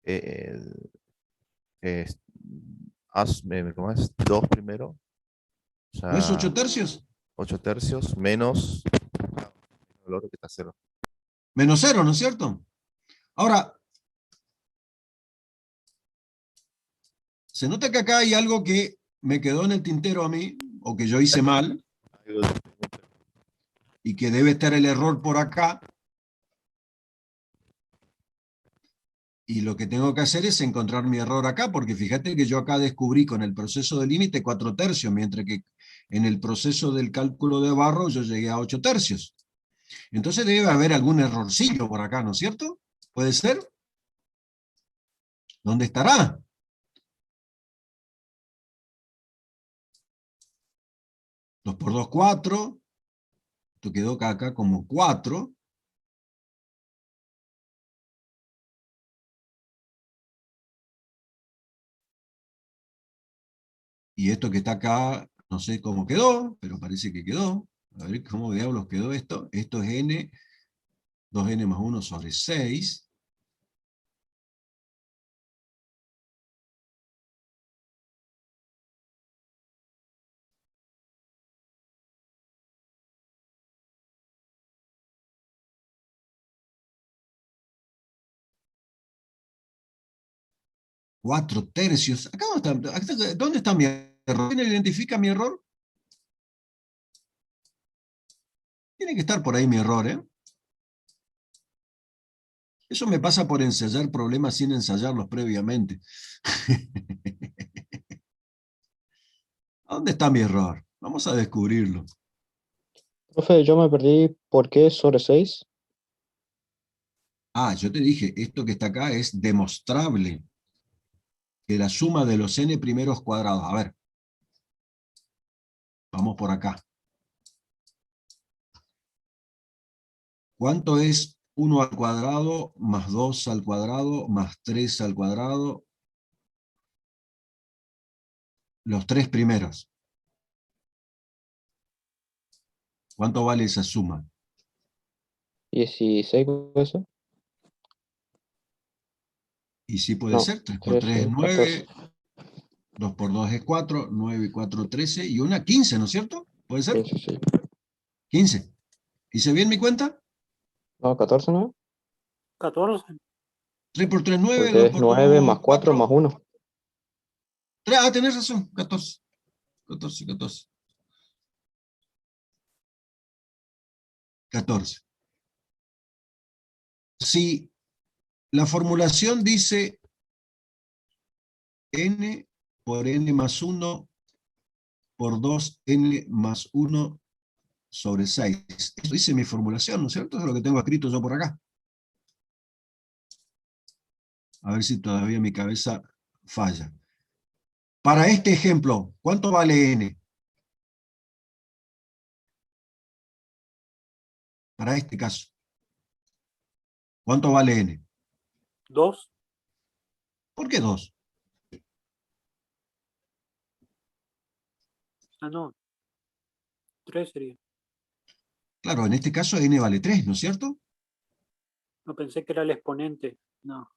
eh, ¿cómo es? 2 primero. O ¿No es sea, 8 tercios? 8 tercios menos el otro que está 0. Menos 0, ¿no es cierto? Ahora, se nota que acá hay algo que me quedó en el tintero a mí, o que yo hice mal, y que debe estar el error por acá. Y lo que tengo que hacer es encontrar mi error acá, porque fíjate que yo acá descubrí con el proceso de límite 4 tercios, mientras que en el proceso del cálculo de barro yo llegué a 8 tercios. Entonces debe haber algún errorcillo por acá, ¿no es cierto? ¿Puede ser? ¿Dónde estará? 2 por 2, 4. Esto quedó acá como 4. Y esto que está acá, no sé cómo quedó, pero parece que quedó. A ver cómo diablos quedó esto. Esto es n, 2n más 1 sobre 6. Cuatro tercios. Acá ¿dónde está mi error? ¿Quién identifica mi error? Tiene que estar por ahí mi error, ¿eh? Eso me pasa por ensayar problemas sin ensayarlos previamente. ¿Dónde está mi error? Vamos a descubrirlo. Profe, yo me perdí. ¿Por qué sobre 6? Ah, yo te dije, esto que está acá es demostrable que la suma de los n primeros cuadrados. A ver, vamos por acá. ¿Cuánto es 1 al cuadrado más 2 al cuadrado más 3 al cuadrado? Los tres primeros. ¿Cuánto vale esa suma? 16, ¿puede ser? Y sí puede No, ser, 3 por 3 es 13, 9, 2 por 2 es 4, 9 y 4, 13, y una 15, ¿no es cierto? ¿Puede ser? 14. Sí. 15. ¿Hice bien mi cuenta? No, 14, ¿no? 14. 3 por 3, 9, Porque 2 es por 9 2, más 4 4. más 1. Ah, tenés razón, 14. 14, 14. 14. Si la formulación dice n por n más 1 por 2n más 1 sobre 6. Eso dice mi formulación, ¿no es cierto? Es lo que tengo escrito yo por acá. A ver si todavía mi cabeza falla. Para este ejemplo, ¿cuánto vale n? Para este caso. ¿Cuánto vale n? 2. ¿Por qué 2? Ah, no. 3 sería. Claro, en este caso n vale 3, ¿no es cierto? No pensé que era el exponente. No.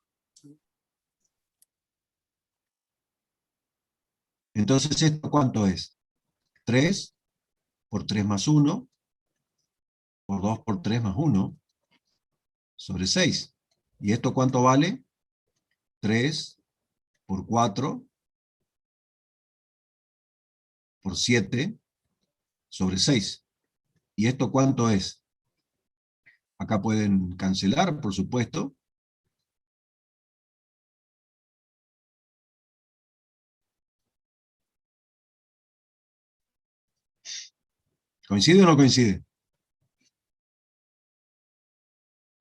Entonces, ¿esto cuánto es? 3 por 3 más 1 por 2 por 3 más 1 sobre 6. ¿Y esto cuánto vale? 3 por 4 por 7 sobre 6. ¿Y esto cuánto es? Acá pueden cancelar, por supuesto. ¿Coincide o no coincide?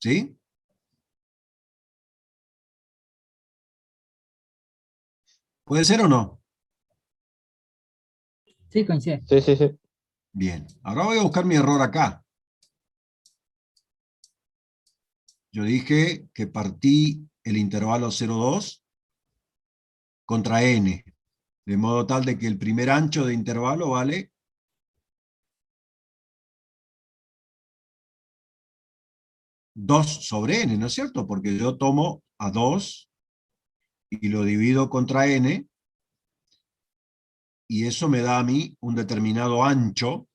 ¿Sí? ¿Puede ser o no? Sí, coincide. Sí, sí, sí. Bien. Ahora voy a buscar mi error acá. Yo dije que partí el intervalo 0,2 contra n, de modo tal de que el primer ancho de intervalo vale 2 sobre n, ¿no es cierto? Porque yo tomo a 2 y lo divido contra n, y eso me da a mí un determinado ancho,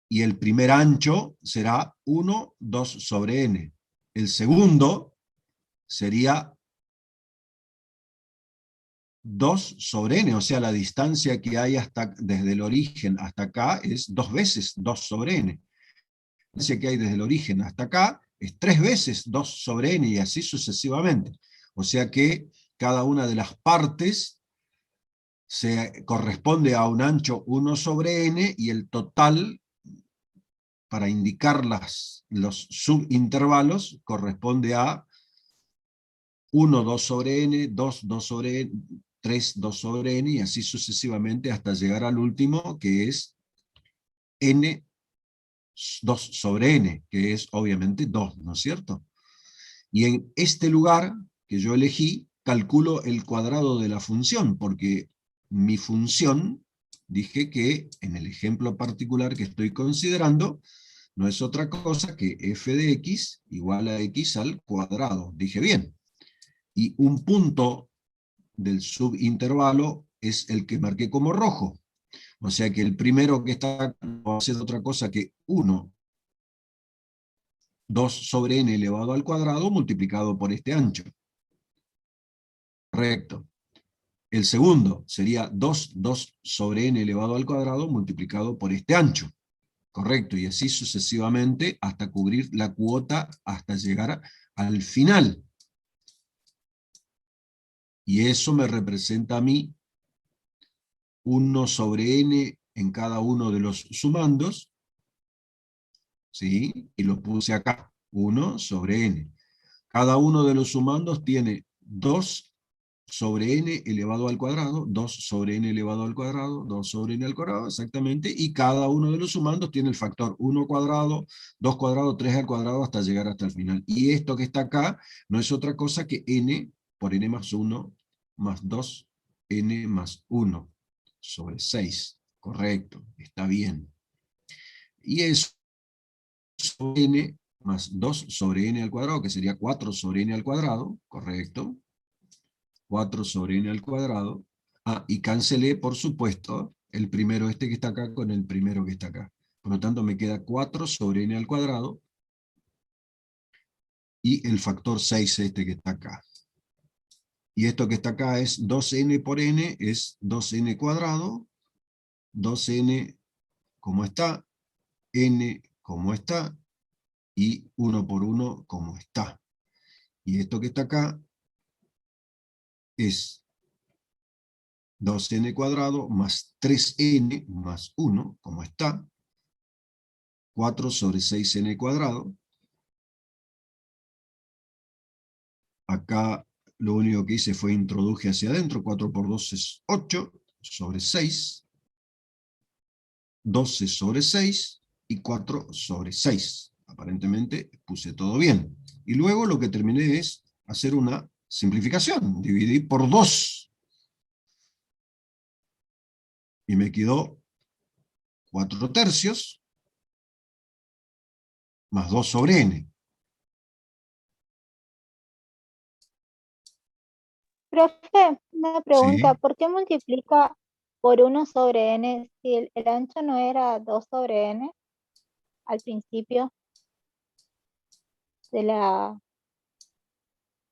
y el primer ancho será 1, 2 sobre n. El segundo sería 2 sobre n, o sea, la distancia que hay desde el origen hasta acá es 2 veces 2 sobre n. La distancia que hay desde el origen hasta acá es 3 veces 2 sobre n, y así sucesivamente. O sea que cada una de las partes se corresponde a un ancho 1 sobre n, y el total, para indicar los subintervalos, corresponde a 1, 2 sobre n, 2, 2 sobre n, 3, 2 sobre n, y así sucesivamente hasta llegar al último, que es n, 2 sobre n, que es obviamente 2, ¿no es cierto? Y en este lugar que yo elegí, calculo el cuadrado de la función, porque mi función, dije que en el ejemplo particular que estoy considerando, no es otra cosa que f de x igual a x al cuadrado. Dije bien. Y un punto del subintervalo es el que marqué como rojo. O sea que el primero que está no va a ser otra cosa que 1, 2 sobre n elevado al cuadrado multiplicado por este ancho. Correcto. El segundo sería 2 sobre n elevado al cuadrado multiplicado por este ancho. Correcto, y así sucesivamente hasta cubrir la cuota, hasta llegar al final. Y eso me representa a mí 1 sobre n en cada uno de los sumandos, ¿sí? Y lo puse acá, 1 sobre n. Cada uno de los sumandos tiene 2 sobre n elevado al cuadrado, 2 sobre n elevado al cuadrado, 2 sobre n al cuadrado, exactamente, y cada uno de los sumandos tiene el factor 1 cuadrado, 2 cuadrado, 3 al cuadrado, hasta llegar hasta el final. Y esto que está acá no es otra cosa que n por n más 1 más 2, n más 1 sobre 6. Correcto, está bien. Y eso sobre n más 2 sobre n al cuadrado, que sería 4 sobre n al cuadrado, correcto. 4 sobre n al cuadrado. Ah, y cancelé, por supuesto, el primero este que está acá con el primero que está acá. Por lo tanto, me queda 4 sobre n al cuadrado y el factor 6 este que está acá. Y esto que está acá es 2n por n, es 2n cuadrado, 2n como está, n como está, y 1 por 1 como está. Y esto que está acá es 2n cuadrado más 3n más 1, como está, 4 sobre 6n cuadrado. Acá lo único que hice fue introduje hacia adentro, 4 por 2 es 8, sobre 6, 12 sobre 6 y 4 sobre 6. Aparentemente puse todo bien. Y luego lo que terminé es hacer una simplificación, dividí por 2. Y me quedó 4 tercios más 2 sobre n. Profe, una pregunta, ¿Sí? ¿por qué multiplica por 1 sobre n si el ancho no era 2 sobre n al principio de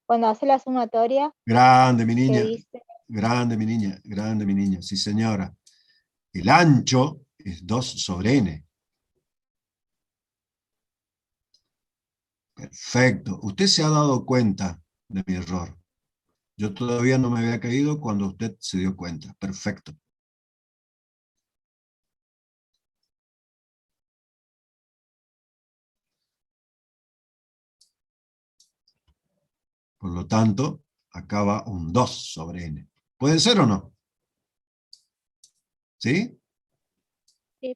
cuando hace la sumatoria Grande, mi que niña. dice? Grande, mi niña. Grande, mi niña. Sí, señora. El ancho es 2 sobre n. Perfecto. Usted se ha dado cuenta de mi error. Yo todavía no me había caído cuando usted se dio cuenta. Perfecto. Por lo tanto, acá va un 2 sobre n. ¿Puede ser o no? ¿Sí? Sí.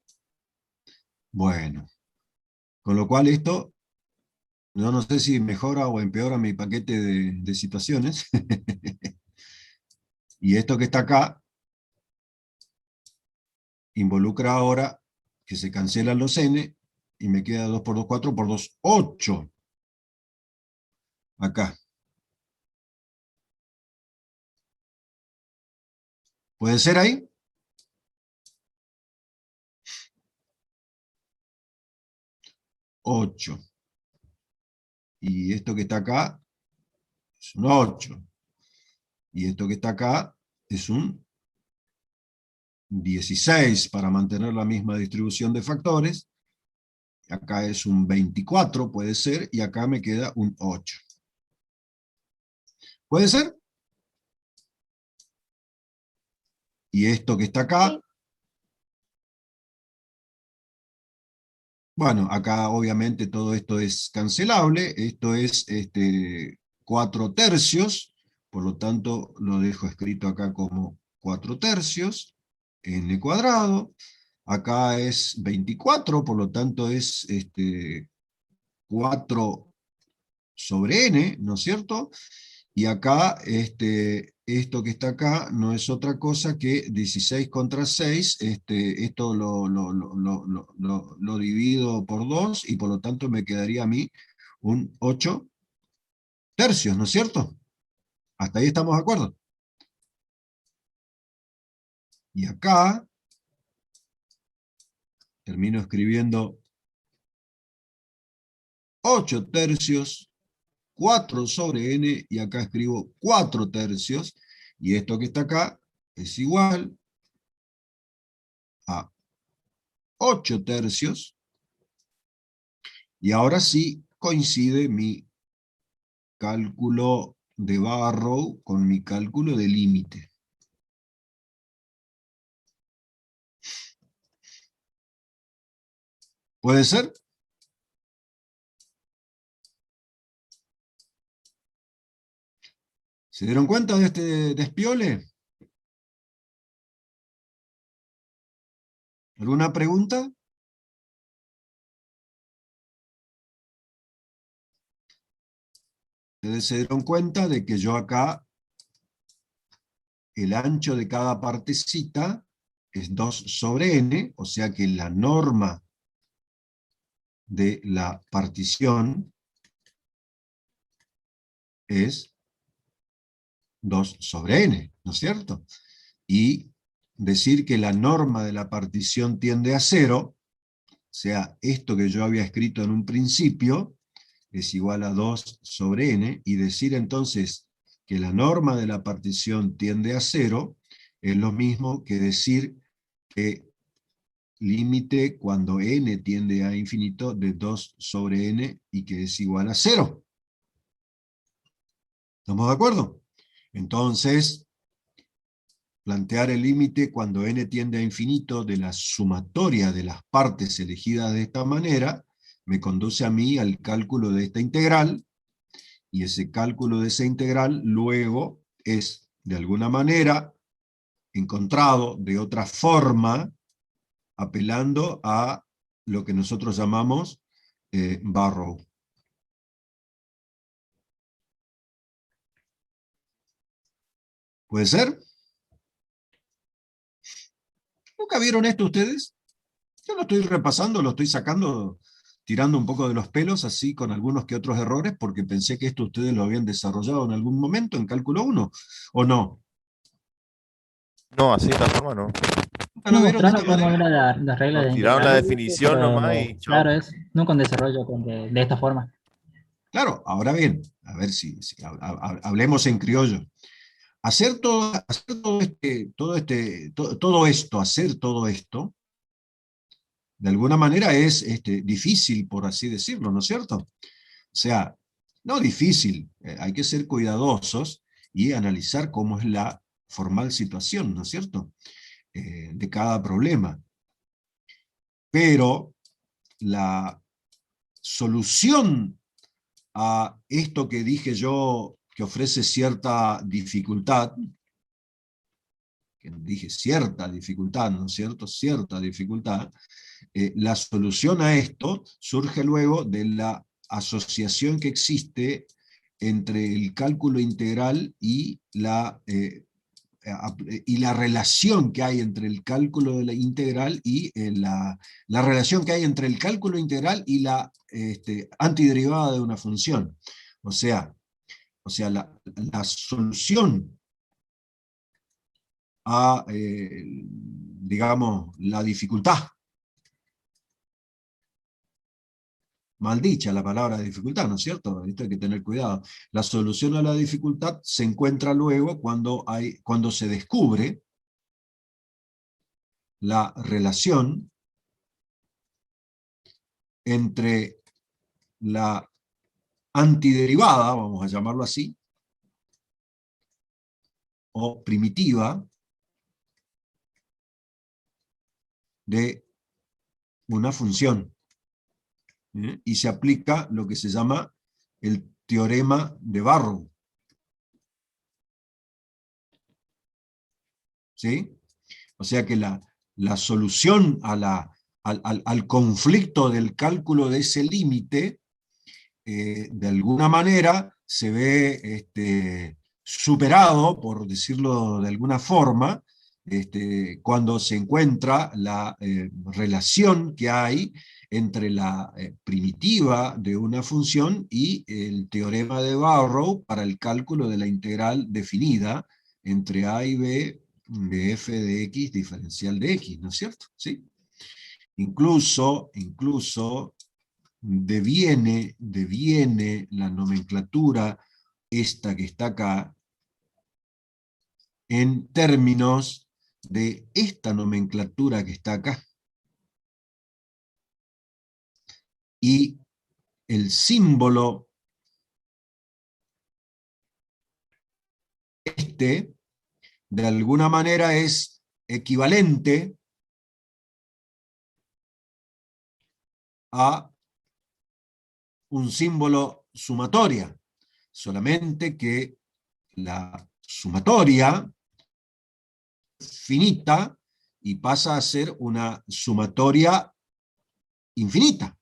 Bueno. Con lo cual esto, yo no sé si mejora o empeora mi paquete de situaciones. Y esto que está acá involucra ahora que se cancelan los n y me queda 2 por 2, 4 por 2, 8. Acá. ¿Puede ser ahí? Ocho. Y esto que está acá es un 8. Y esto que está acá es un 16 para mantener la misma distribución de factores. Acá es un 24, puede ser, y acá me queda un 8. ¿Puede ser? Y esto que está acá, Sí. bueno, acá obviamente todo esto es cancelable, esto es 4 tercios, por lo tanto lo dejo escrito acá como 4 tercios, n cuadrado, acá es 24, por lo tanto es 4 sobre n, ¿no es cierto? Y acá, esto que está acá no es otra cosa que 16 contra 6, esto lo divido por 2 y por lo tanto me quedaría a mí un 8 tercios, ¿no es cierto? Hasta ahí estamos de acuerdo. Y acá termino escribiendo 8 tercios, 4 sobre n, y acá escribo 4 tercios, y esto que está acá es igual a 8 tercios, y ahora sí coincide mi cálculo de Barrow con mi cálculo de límite. ¿Puede ser? ¿Se dieron cuenta de este despiole? ¿Alguna pregunta? Ustedes se dieron cuenta de que yo acá, el ancho de cada partecita es 2 sobre n, o sea que la norma de la partición es 2 sobre n, ¿no es cierto? Y decir que la norma de la partición tiende a 0, o sea, esto que yo había escrito en un principio, es igual a 2 sobre n, y decir entonces que la norma de la partición tiende a 0, es lo mismo que decir que límite cuando n tiende a infinito de 2 sobre n y que es igual a 0. ¿Estamos de acuerdo? Entonces, plantear el límite cuando n tiende a infinito de la sumatoria de las partes elegidas de esta manera, me conduce a mí al cálculo de esta integral, y ese cálculo de esa integral luego es, de alguna manera, encontrado de otra forma, apelando a lo que nosotros llamamos Barrow. ¿Puede ser? ¿Nunca vieron esto ustedes? Yo lo estoy repasando, lo estoy sacando, tirando un poco de los pelos, así con algunos que otros errores, porque pensé que esto ustedes lo habían desarrollado en algún momento en cálculo 1, ¿o no? No, así de esta forma no. ¿Nunca lo Nos vieron de mostraron esta cómo manera? era la regla de Nos tiraron la integral, definición pero, nomás y chao. claro, es nunca un desarrollo de esta forma. Claro, ahora bien, a ver si hablemos en criollo. Hacer todo esto, de alguna manera es difícil, por así decirlo, ¿no es cierto? O sea, no difícil, hay que ser cuidadosos y analizar cómo es la formal situación, ¿no es cierto?, de cada problema. Pero la solución a esto que dije yo, que ofrece cierta dificultad, que dije cierta dificultad, ¿no es cierto?, cierta dificultad, la solución a esto surge luego de la asociación que existe entre el cálculo integral y la relación que hay entre el cálculo de la integral y la relación que hay entre el cálculo integral y la antiderivada de una función. O sea la solución a, digamos, la dificultad. Maldicha la palabra dificultad, ¿no es cierto? Esto hay que tener cuidado. La solución a la dificultad se encuentra luego cuando se descubre la relación entre la antiderivada, vamos a llamarlo así, o primitiva, de una función. Y se aplica lo que se llama el teorema de Barrow. ¿Sí? O sea que la solución al conflicto del cálculo de ese límite, de alguna manera, se ve superado, por decirlo de alguna forma, cuando se encuentra la relación que hay entre la primitiva de una función y el teorema de Barrow para el cálculo de la integral definida entre a y b de f de x diferencial de x, ¿no es cierto? ¿Sí? Incluso deviene la nomenclatura esta que está acá en términos de esta nomenclatura que está acá. Y el símbolo de alguna manera es equivalente a un símbolo sumatoria, solamente que la sumatoria finita y pasa a ser una sumatoria infinita.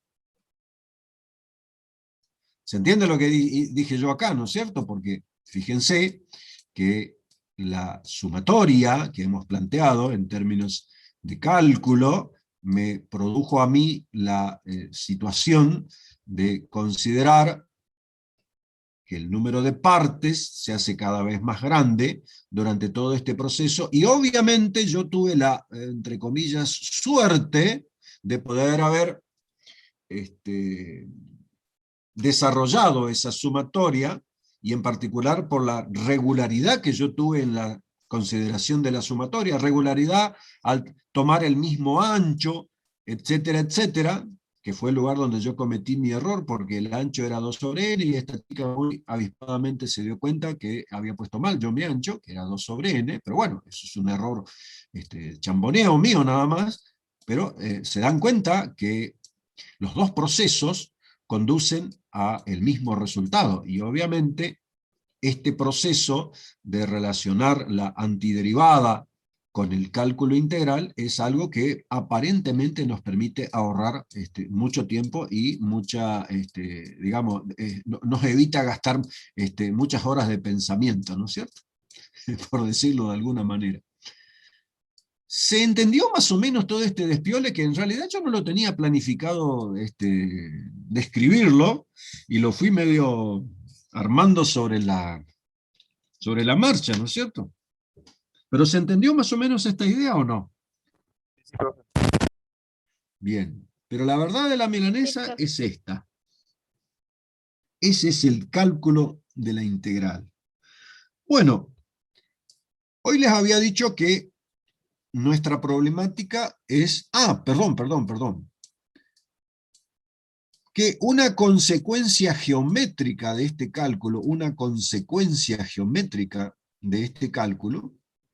¿Se entiende lo que dije yo acá, no es cierto? Porque fíjense que la sumatoria que hemos planteado en términos de cálculo me produjo a mí la situación de considerar que el número de partes se hace cada vez más grande durante todo este proceso, y obviamente yo tuve la, entre comillas, suerte de poder haber desarrollado esa sumatoria, y en particular por la regularidad que yo tuve en la consideración de la sumatoria, regularidad al tomar el mismo ancho, etcétera, etcétera, que fue el lugar donde yo cometí mi error, porque el ancho era 2 sobre n, y esta chica muy avispadamente se dio cuenta que había puesto mal yo mi ancho, que era 2 sobre n, pero bueno, eso es un error chamboneo mío nada más, pero se dan cuenta que los dos procesos conducen a el mismo resultado, y obviamente este proceso de relacionar la antiderivada con el cálculo integral es algo que aparentemente nos permite ahorrar mucho tiempo y mucha, digamos, nos evita gastar muchas horas de pensamiento, ¿no es cierto? Por decirlo de alguna manera. ¿Se entendió más o menos todo este despiole, que en realidad yo no lo tenía planificado describirlo, y lo fui medio armando sobre la marcha, ¿no es cierto? ¿Pero se entendió más o menos esta idea o no? Sí, profe. Bien, pero la verdad de la milanesa es esta. Ese es el cálculo de la integral. Bueno, hoy les había dicho que nuestra problemática es... perdón. Que una consecuencia geométrica de este cálculo,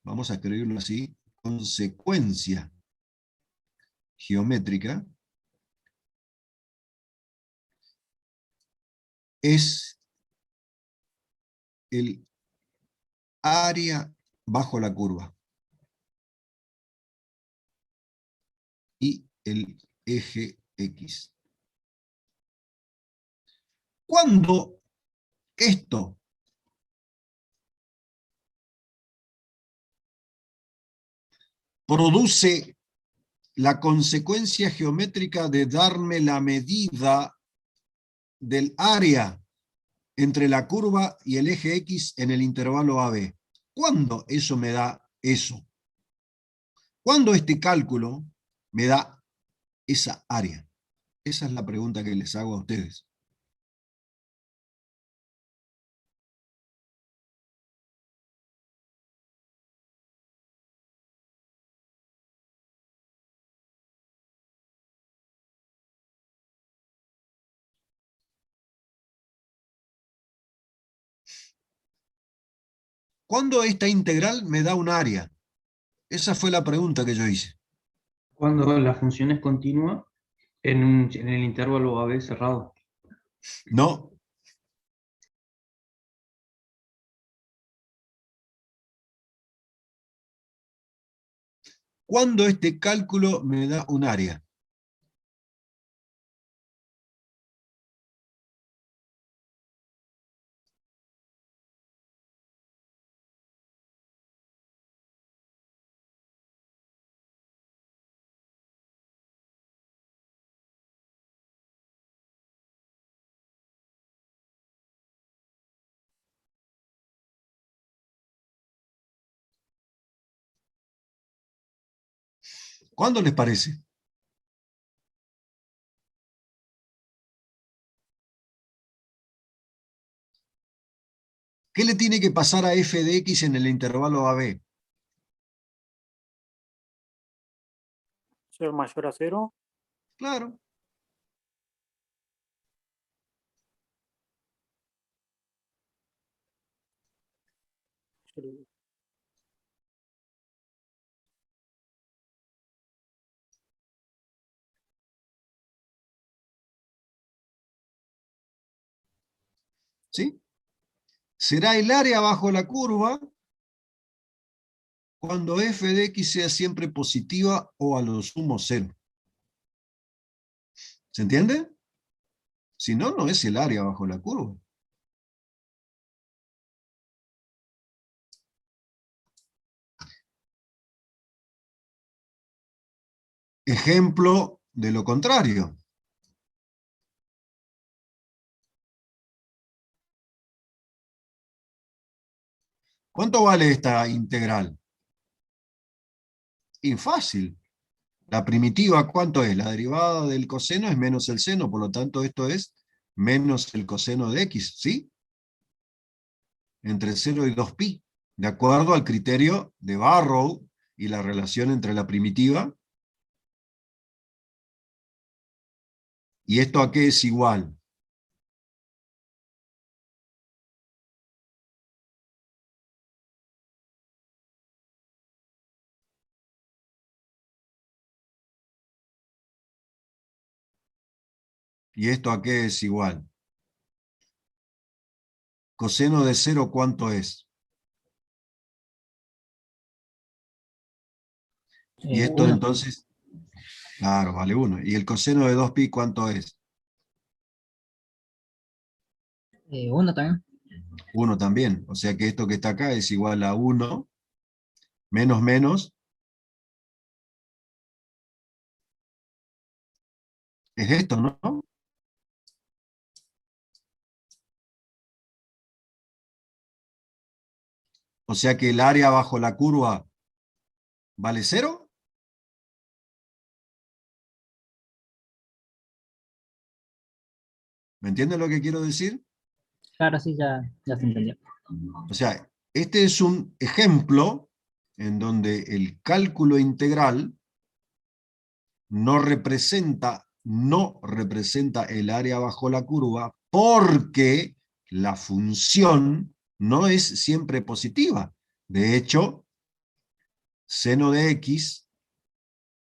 vamos a escribirlo así, consecuencia geométrica, es el área bajo la curva y el eje X. Cuando esto produce la consecuencia geométrica de darme la medida del área entre la curva y el eje X en el intervalo AB, ¿cuándo eso me da eso? ¿Cuándo este cálculo me da esa área? Esa es la pregunta que les hago a ustedes. ¿Cuándo esta integral me da un área? Esa fue la pregunta que yo hice. Cuando la función es continua en el intervalo AB cerrado. No. ¿Cuándo este cálculo me da un área? ¿Cuándo les parece? ¿Qué le tiene que pasar a f de x en el intervalo AB? Ser mayor a 0. Claro. ¿Sí? Será el área bajo la curva cuando f de x sea siempre positiva o a lo sumo 0. ¿Se entiende? Si no, no es el área bajo la curva. Ejemplo de lo contrario. ¿Cuánto vale esta integral? Y fácil. La primitiva, ¿cuánto es? La derivada del coseno es menos el seno, por lo tanto esto es menos el coseno de x, ¿sí? Entre 0 y 2pi, de acuerdo al criterio de Barrow y la relación entre la primitiva. ¿Y esto a qué es igual? ¿Y esto a qué es igual? Coseno de 0, ¿cuánto es? Y esto 1. entonces, claro, vale 1. ¿Y el coseno de 2pi cuánto es? 1 también. 1 también. O sea que esto que está acá es igual a 1 menos menos. Es esto, ¿no? O sea que el área bajo la curva vale 0. ¿Me entienden lo que quiero decir? Claro, sí, ya se entendió. O sea, este es un ejemplo en donde el cálculo integral no representa el área bajo la curva porque la función no es siempre positiva. De hecho, seno de x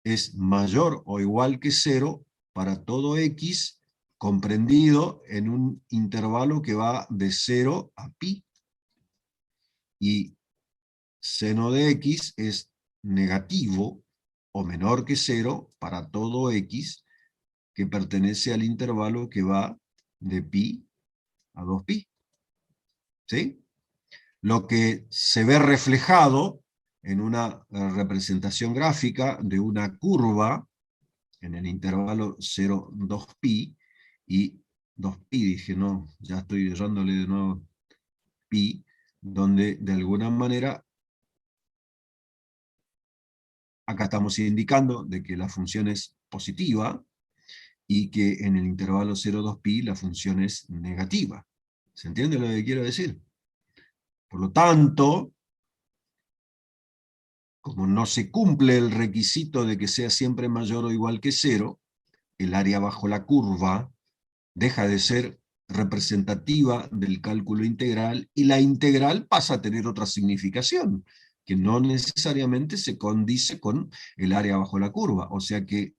es mayor o igual que 0 para todo x comprendido en un intervalo que va de 0 a pi. Y seno de x es negativo o menor que 0 para todo x que pertenece al intervalo que va de pi a 2pi. ¿Sí? Lo que se ve reflejado en una representación gráfica de una curva en el intervalo 0, 2pi, y 2pi, dije, no, ya estoy errándole de nuevo pi, donde de alguna manera acá estamos indicando de que la función es positiva y que en el intervalo 0, 2pi la función es negativa. ¿Se entiende lo que quiero decir? Por lo tanto, como no se cumple el requisito de que sea siempre mayor o igual que 0, el área bajo la curva deja de ser representativa del cálculo integral y la integral pasa a tener otra significación, que no necesariamente se condice con el área bajo la curva. O sea que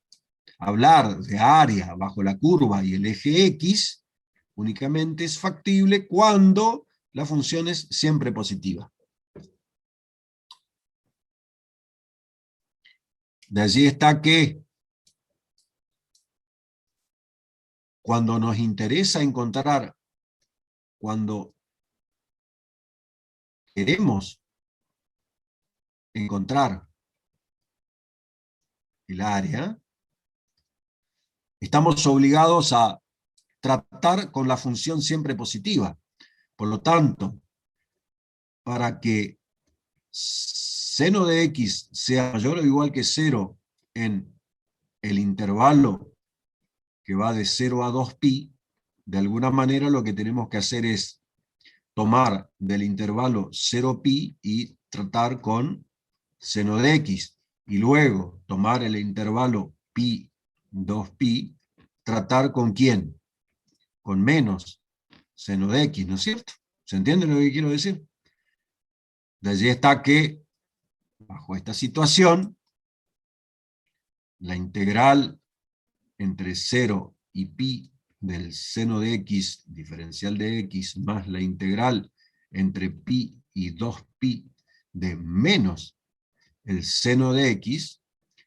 hablar de área bajo la curva y el eje X únicamente es factible cuando la función es siempre positiva. De allí está que cuando nos interesa encontrar, cuando queremos encontrar el área, estamos obligados a tratar con la función siempre positiva. Por lo tanto, para que seno de x sea mayor o igual que 0 en el intervalo que va de 0 a 2pi, de alguna manera lo que tenemos que hacer es tomar del intervalo 0pi y tratar con seno de x, y luego tomar el intervalo pi, 2pi, tratar con ¿quién? Con menos seno de x, ¿no es cierto? ¿Se entiende lo que quiero decir? De allí está que, bajo esta situación, la integral entre 0 y pi del seno de x diferencial de x más la integral entre pi y 2pi de menos el seno de x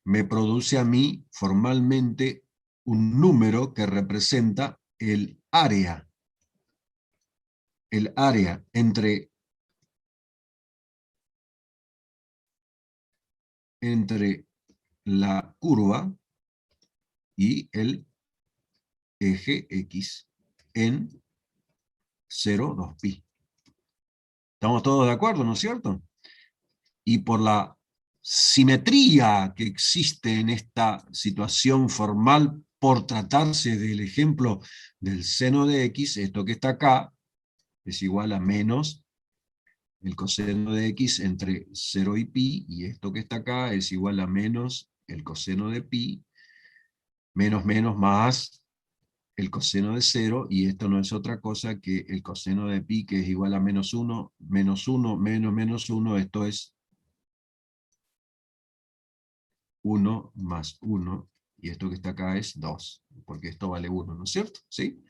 me produce a mí formalmente un número que representa el área entre la curva y el eje X en 0, 2pi. ¿Estamos todos de acuerdo, no es cierto? Y por la simetría que existe en esta situación formal, por tratarse del ejemplo del seno de X, esto que está acá es igual a menos el coseno de X entre 0 y pi, y esto que está acá es igual a menos el coseno de pi, menos más el coseno de 0, y esto no es otra cosa que el coseno de pi, que es igual a menos 1, menos 1, menos 1, esto es 1 más 1, y esto que está acá es 2, porque esto vale 1, ¿no es cierto? ¿Sí?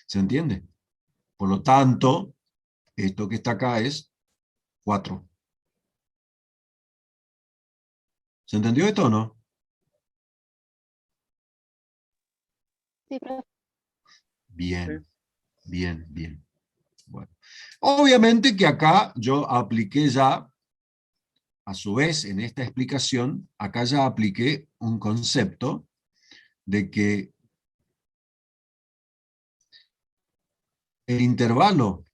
¿Se entiende? Por lo tanto, esto que está acá es 4. ¿Se entendió esto o no? Sí, profe. Bien, bien. Bueno. Obviamente que acá yo apliqué ya, a su vez en esta explicación, acá ya apliqué un concepto de que el intervalo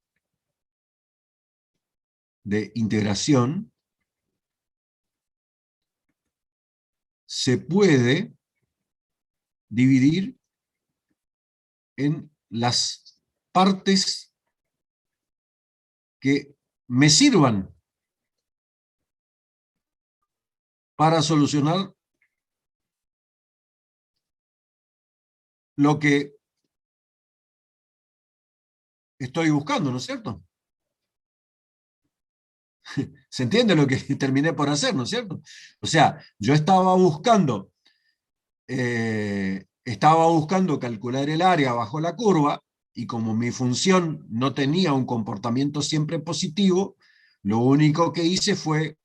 de integración se puede dividir en las partes que me sirvan para solucionar lo que estoy buscando, ¿no es cierto? ¿Se entiende lo que terminé por hacer, no es cierto? O sea, yo estaba buscando calcular el área bajo la curva, y como mi función no tenía un comportamiento siempre positivo, lo único que hice fue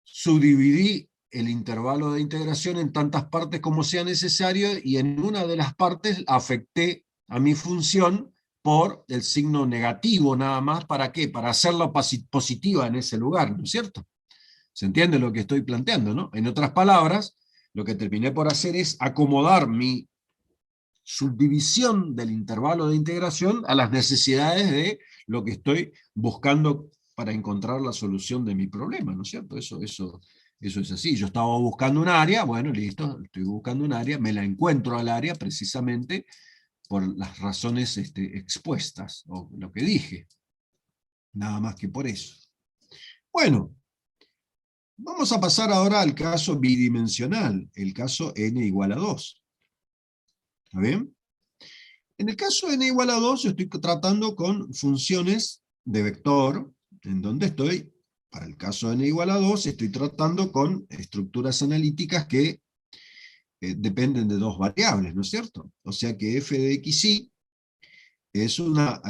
subdividí el intervalo de integración en tantas partes como sea necesario, y en una de las partes afecté a mi función por el signo negativo nada más. ¿Para qué? Para hacerla positiva en ese lugar, ¿no es cierto? ¿Se entiende lo que estoy planteando, no? En otras palabras, lo que terminé por hacer es acomodar mi subdivisión del intervalo de integración a las necesidades de lo que estoy buscando para encontrar la solución de mi problema, ¿no es cierto? Eso es así. Yo estaba buscando un área, bueno, listo, estoy buscando un área, me la encuentro al área precisamente por las razones expuestas, o lo que dije. Nada más que por eso. Bueno, vamos a pasar ahora al caso bidimensional, el caso n igual a 2. ¿Está bien? En el caso de n igual a 2, yo estoy tratando con funciones de vector, en donde estoy, para el caso de n igual a 2, estoy tratando con estructuras analíticas que dependen de dos variables, ¿no es cierto? O sea que f de xy es una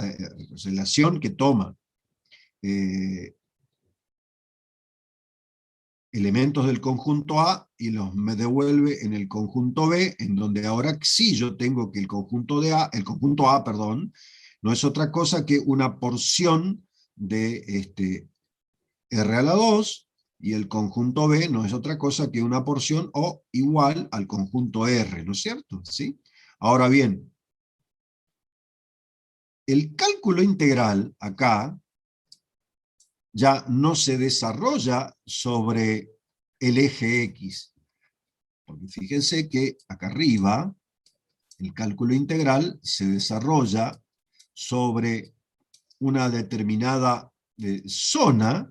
relación que toma elementos del conjunto A y los me devuelve en el conjunto B, en donde ahora sí yo tengo que el conjunto A, perdón, no es otra cosa que una porción de R a la 2, y el conjunto B no es otra cosa que una porción O igual al conjunto R, ¿no es cierto? ¿Sí? Ahora bien, el cálculo integral acá ya no se desarrolla sobre el eje X, Porque fíjense que acá arriba, el cálculo integral se desarrolla sobre una determinada zona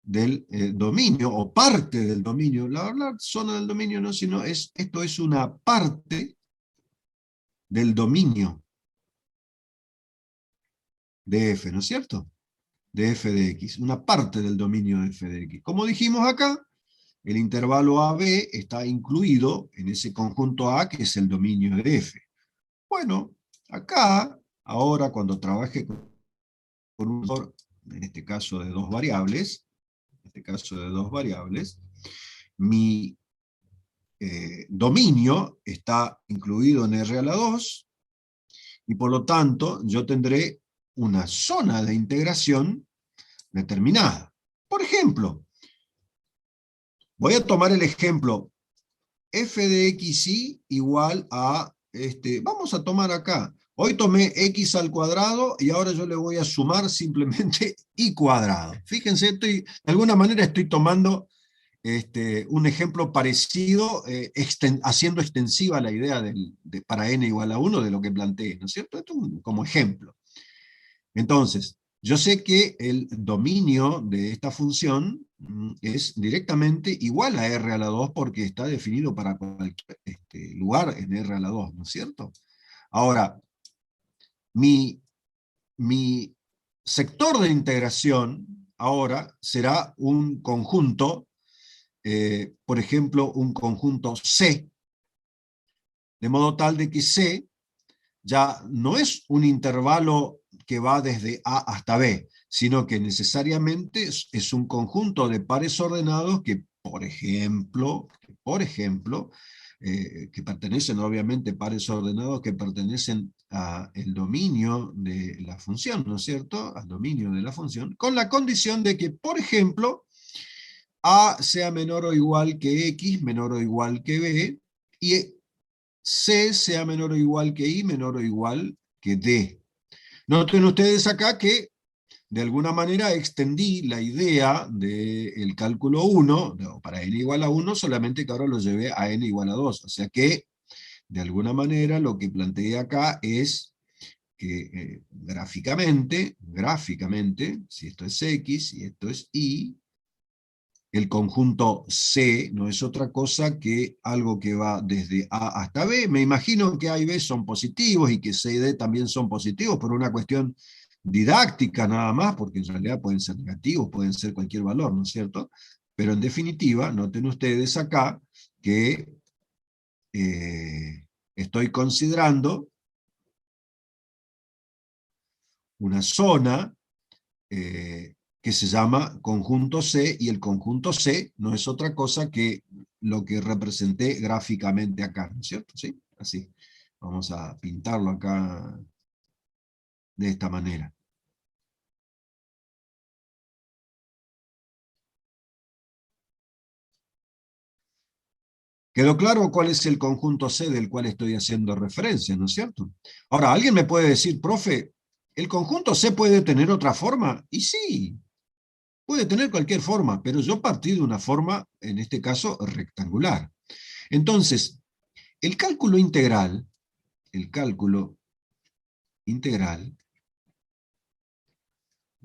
del dominio, o parte del dominio. La zona del dominio no, sino esto es una parte del dominio de f, ¿no es cierto? De f de x, una parte del dominio de f de x. Como dijimos acá, el intervalo AB está incluido en ese conjunto A que es el dominio de f. Bueno, acá, ahora cuando trabaje con un valor, en este caso de dos variables, mi dominio está incluido en R a la 2, y por lo tanto yo tendré una zona de integración determinada. Por ejemplo, voy a tomar el ejemplo f de xy igual a, vamos a tomar acá, hoy tomé x al cuadrado y ahora yo le voy a sumar simplemente y cuadrado. Fíjense, de alguna manera estoy tomando un ejemplo parecido, haciendo extensiva la idea para n igual a 1 de lo que planteé, ¿no es cierto? Esto como ejemplo. Entonces, yo sé que el dominio de esta función es directamente igual a R a la 2 porque está definido para cualquier lugar en R a la 2, ¿no es cierto? Ahora, mi sector de integración ahora será un conjunto, por ejemplo, un conjunto C, de modo tal de que C ya no es un intervalo que va desde A hasta B, sino que necesariamente es un conjunto de pares ordenados que, por ejemplo, que pertenecen, obviamente, pares ordenados que pertenecen al dominio de la función, ¿no es cierto? Al dominio de la función, con la condición de que, por ejemplo, A sea menor o igual que X, menor o igual que B, y C sea menor o igual que I, menor o igual que D. Noten ustedes acá que de alguna manera extendí la idea del cálculo 1, para n igual a 1, solamente que ahora lo llevé a n igual a 2. O sea que, de alguna manera, lo que planteé acá es que gráficamente, si esto es X y esto es Y, el conjunto C no es otra cosa que algo que va desde A hasta B. Me imagino que A y B son positivos y que C y D también son positivos por una cuestión didáctica nada más, porque en realidad pueden ser negativos, pueden ser cualquier valor, ¿no es cierto? Pero en definitiva, noten ustedes acá que estoy considerando una zona que se llama conjunto C, y el conjunto C no es otra cosa que lo que representé gráficamente acá, ¿no es cierto? ¿Sí? Así. Vamos a pintarlo acá de esta manera. ¿Quedó claro cuál es el conjunto C del cual estoy haciendo referencia, no es cierto? Ahora, ¿alguien me puede decir, profe, ¿el conjunto C puede tener otra forma? Y sí, puede tener cualquier forma, pero yo partí de una forma, en este caso, rectangular. Entonces, el cálculo integral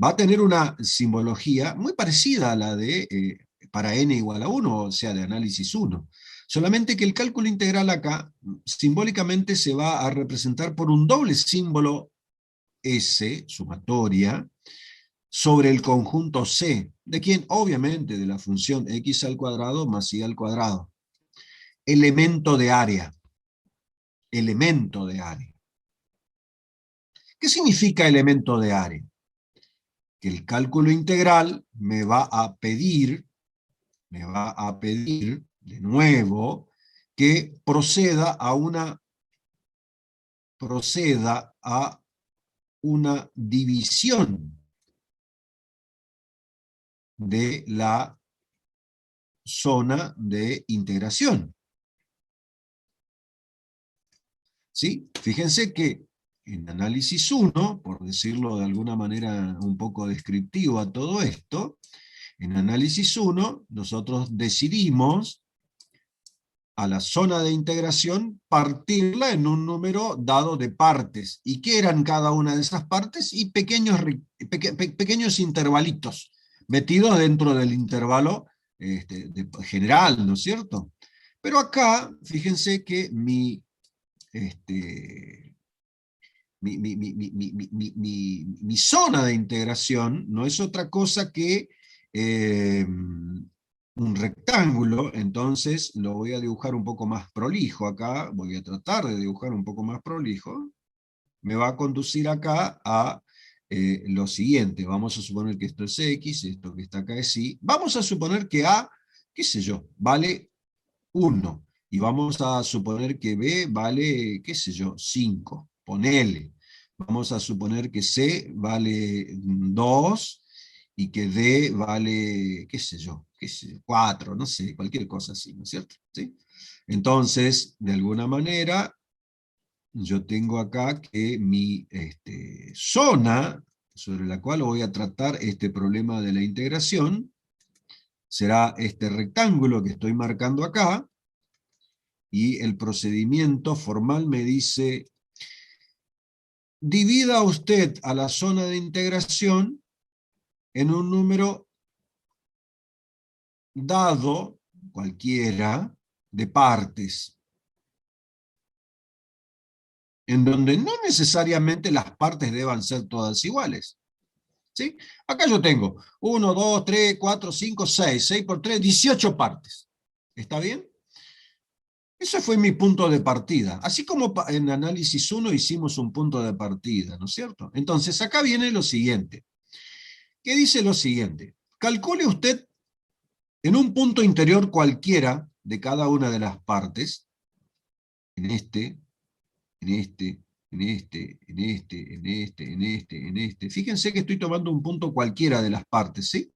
va a tener una simbología muy parecida a la de para n igual a 1, o sea, de análisis 1. Solamente que el cálculo integral acá, simbólicamente se va a representar por un doble símbolo S, sumatoria, sobre el conjunto C, de quien obviamente de la función x al cuadrado más y al cuadrado. Elemento de área. Elemento de área. ¿Qué significa elemento de área? Que el cálculo integral me va a pedir de nuevo que proceda a una división de la zona de integración. ¿Sí? Fíjense que en análisis 1, por decirlo de alguna manera un poco descriptivo a todo esto, En análisis 1, nosotros decidimos a la zona de integración partirla en un número dado de partes. ¿Y qué eran cada una de esas partes? Y pequeños intervalitos metidos dentro del intervalo general, ¿no es cierto? Pero acá, fíjense que mi zona de integración no es otra cosa que un rectángulo. Entonces lo voy a dibujar un poco más prolijo acá, voy a tratar de dibujar un poco más prolijo. Me va a conducir acá a lo siguiente. Vamos a suponer que esto es X, esto que está acá es Y. Vamos a suponer que A, qué sé yo, vale 1. Y vamos a suponer que B vale, qué sé yo, 5. Ponele. Vamos a suponer que C vale 2 y que D vale, qué sé yo, 4, no sé, cualquier cosa así, ¿no es cierto? ¿Sí? Entonces, de alguna manera, yo tengo acá que mi zona sobre la cual voy a tratar este problema de la integración será este rectángulo que estoy marcando acá, y el procedimiento formal me dice: divida usted a la zona de integración en un número dado, cualquiera, de partes, en donde no necesariamente las partes deban ser todas iguales. ¿Sí? Acá yo tengo 1, 2, 3, 4, 5, 6, 6 por 3, 18 partes. ¿Está bien? Ese fue mi punto de partida. Así como en análisis 1 hicimos un punto de partida, ¿no es cierto? Entonces acá viene lo siguiente. ¿Qué dice lo siguiente? Calcule usted en un punto interior cualquiera de cada una de las partes, en este, en este, en este, en este, en este, en este, en este. Fíjense que estoy tomando un punto cualquiera de las partes, ¿sí?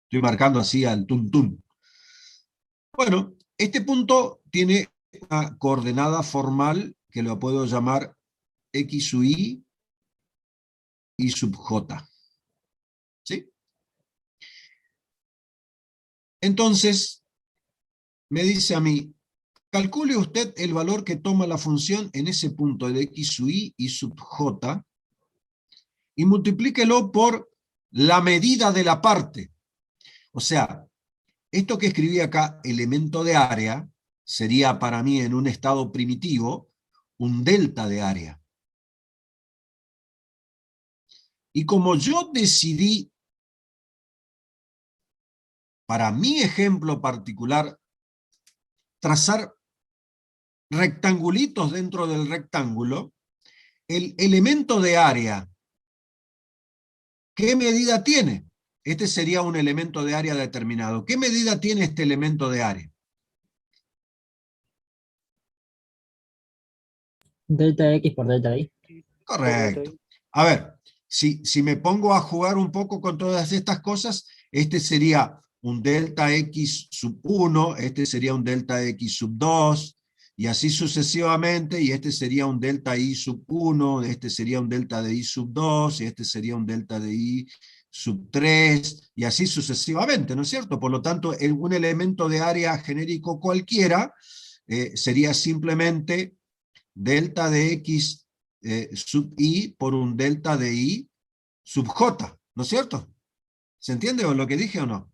Estoy marcando así al tum. Bueno, este punto tiene una coordenada formal que lo puedo llamar X sub y sub J. ¿Sí? Entonces, me dice a mí, calcule usted el valor que toma la función en ese punto de X sub y sub J y multiplíquelo por la medida de la parte. O sea, esto que escribí acá, elemento de área, sería para mí en un estado primitivo un delta de área. Y como yo decidí, para mi ejemplo particular, trazar rectangulitos dentro del rectángulo, el elemento de área, ¿qué medida tiene? Este sería un elemento de área determinado. ¿Qué medida tiene este elemento de área? Delta X por delta Y. Correcto. A ver, si me pongo a jugar un poco con todas estas cosas, este sería un delta X sub 1, este sería un delta X sub 2, y así sucesivamente, y este sería un delta Y sub 1, este sería un delta de Y sub 2, y este sería un delta de Y sub 3, y así sucesivamente, ¿no es cierto? Por lo tanto, un elemento de área genérico cualquiera sería simplemente delta de X sub I por un delta de I sub J, ¿no es cierto? ¿Se entiende lo que dije o no?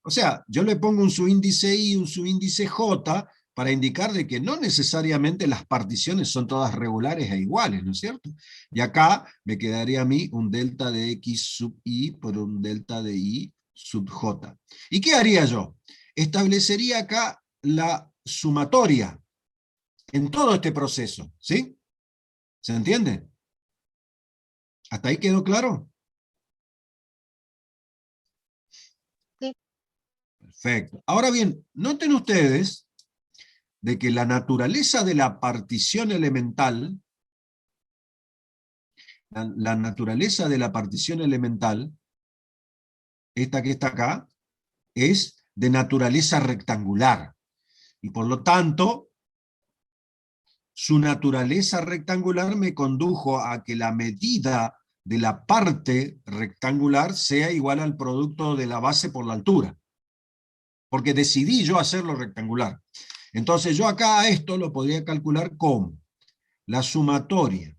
O sea, yo le pongo un subíndice I y un subíndice J para indicar de que no necesariamente las particiones son todas regulares e iguales, ¿no es cierto? Y acá me quedaría a mí un delta de X sub I por un delta de I sub J. ¿Y qué haría yo? Establecería acá la sumatoria en todo este proceso, ¿sí? ¿Se entiende? ¿Hasta ahí quedó claro? Sí. Perfecto. Ahora bien, noten ustedes de que la naturaleza de la partición elemental, la naturaleza de la partición elemental, esta que está acá, es de naturaleza rectangular. Y por lo tanto, su naturaleza rectangular me condujo a que la medida de la parte rectangular sea igual al producto de la base por la altura. Porque decidí yo hacerlo rectangular. Entonces yo acá a esto lo podría calcular como la sumatoria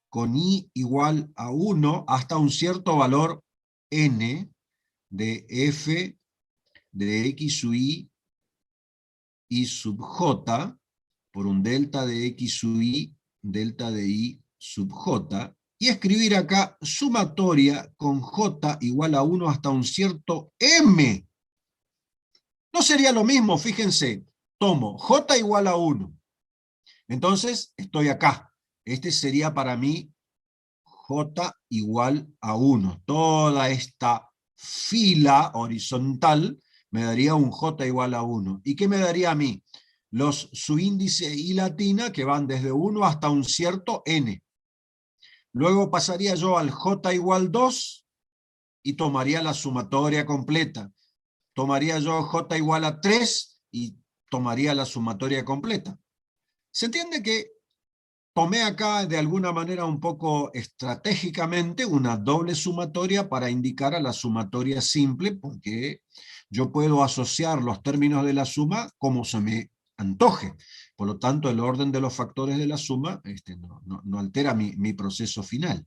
con i igual a 1 hasta un cierto valor n de f de x sub i sub j por un delta de x sub i, delta de i sub j, y escribir acá sumatoria con j igual a 1 hasta un cierto m. No sería lo mismo, fíjense, tomo j igual a 1, entonces estoy acá. Este sería para mí j igual a 1. Toda esta fila horizontal me daría un j igual a 1. ¿Y qué me daría a mí? Los subíndice y latina que van desde 1 hasta un cierto n. Luego pasaría yo al j igual 2 y tomaría la sumatoria completa. Tomaría yo j igual a 3 y tomaría la sumatoria completa. ¿Se entiende que tomé acá de alguna manera un poco estratégicamente una doble sumatoria para indicar a la sumatoria simple, porque yo puedo asociar los términos de la suma como se me antoje? Por lo tanto, el orden de los factores de la suma no altera mi proceso final.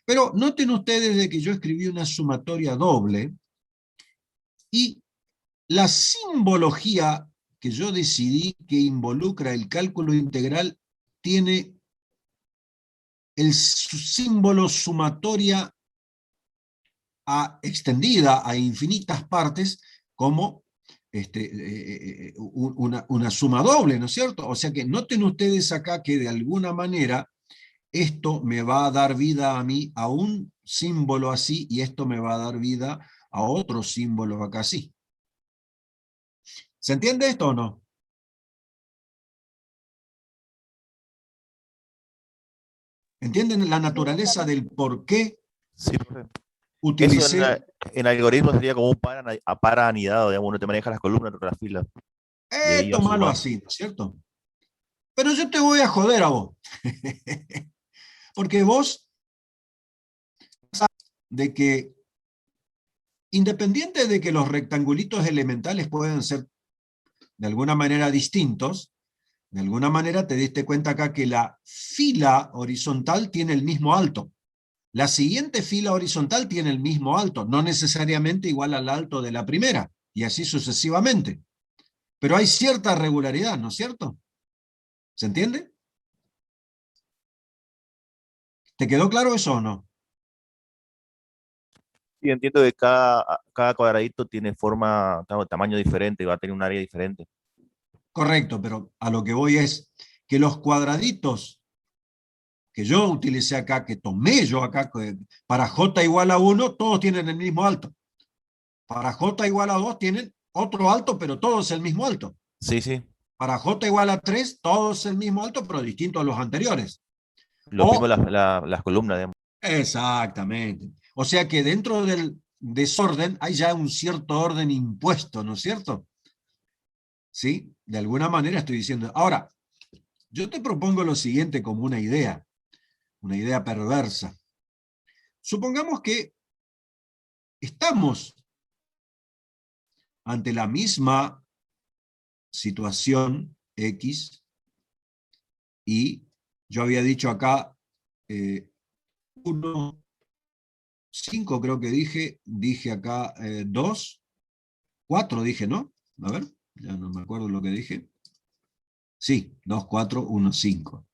Pero noten ustedes de que yo escribí una sumatoria doble y la simbología que yo decidí que involucra el cálculo integral tiene el símbolo sumatoria extendida a infinitas partes como una suma doble, ¿no es cierto? O sea que noten ustedes acá que de alguna manera esto me va a dar vida a mí a un símbolo así y esto me va a dar vida a otro símbolo acá así. ¿Se entiende esto o no? ¿Entienden la naturaleza del por qué Sí, profe. Eso utilicé? en algoritmo sería como un par anidado, digamos, uno te maneja las columnas entre las filas. Y ahí va Tómalo sumando. así, ¿no es cierto? Pero yo te voy a joder a vos. Porque vos sabes de que, independiente de que los rectangulitos elementales pueden ser de alguna manera distintos, de alguna manera te diste cuenta acá que la fila horizontal tiene el mismo alto. La siguiente fila horizontal tiene el mismo alto, no necesariamente igual al alto de la primera, y así sucesivamente. Pero hay cierta regularidad, ¿no es cierto? ¿Se entiende? ¿Te quedó claro eso o no? Sí, entiendo que cada cuadradito tiene forma, tamaño diferente, va a tener un área diferente. Correcto, pero a lo que voy es que los cuadraditos que yo utilicé acá, que tomé yo acá, para j igual a 1, todos tienen el mismo alto. Para j igual a 2 tienen otro alto, pero todos el mismo alto. Sí, sí. Para j igual a 3, todos el mismo alto, pero distinto a los anteriores. Lo mismo O, las columnas, digamos. exactamente. O sea que dentro del desorden hay ya un cierto orden impuesto, ¿no es cierto? ¿Sí? De alguna manera estoy diciendo. Ahora, yo te propongo lo siguiente como una idea perversa. Supongamos que estamos ante la misma situación X y yo había dicho acá 1, 5 creo que dije acá 2, 4 dije, ¿no? A ver, ya no me acuerdo lo que dije. Sí, 2, 4, 1, 5.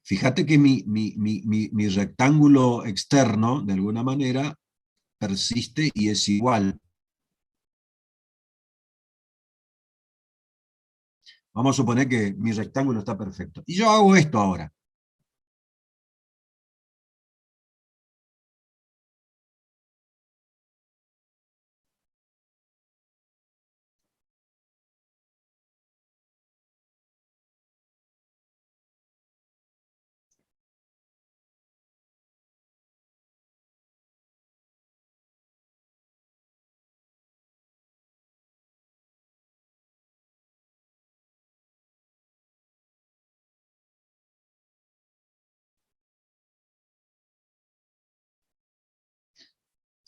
Fíjate que mi rectángulo externo, de alguna manera, persiste y es igual. Vamos a suponer que mi rectángulo está perfecto. Y yo hago esto ahora.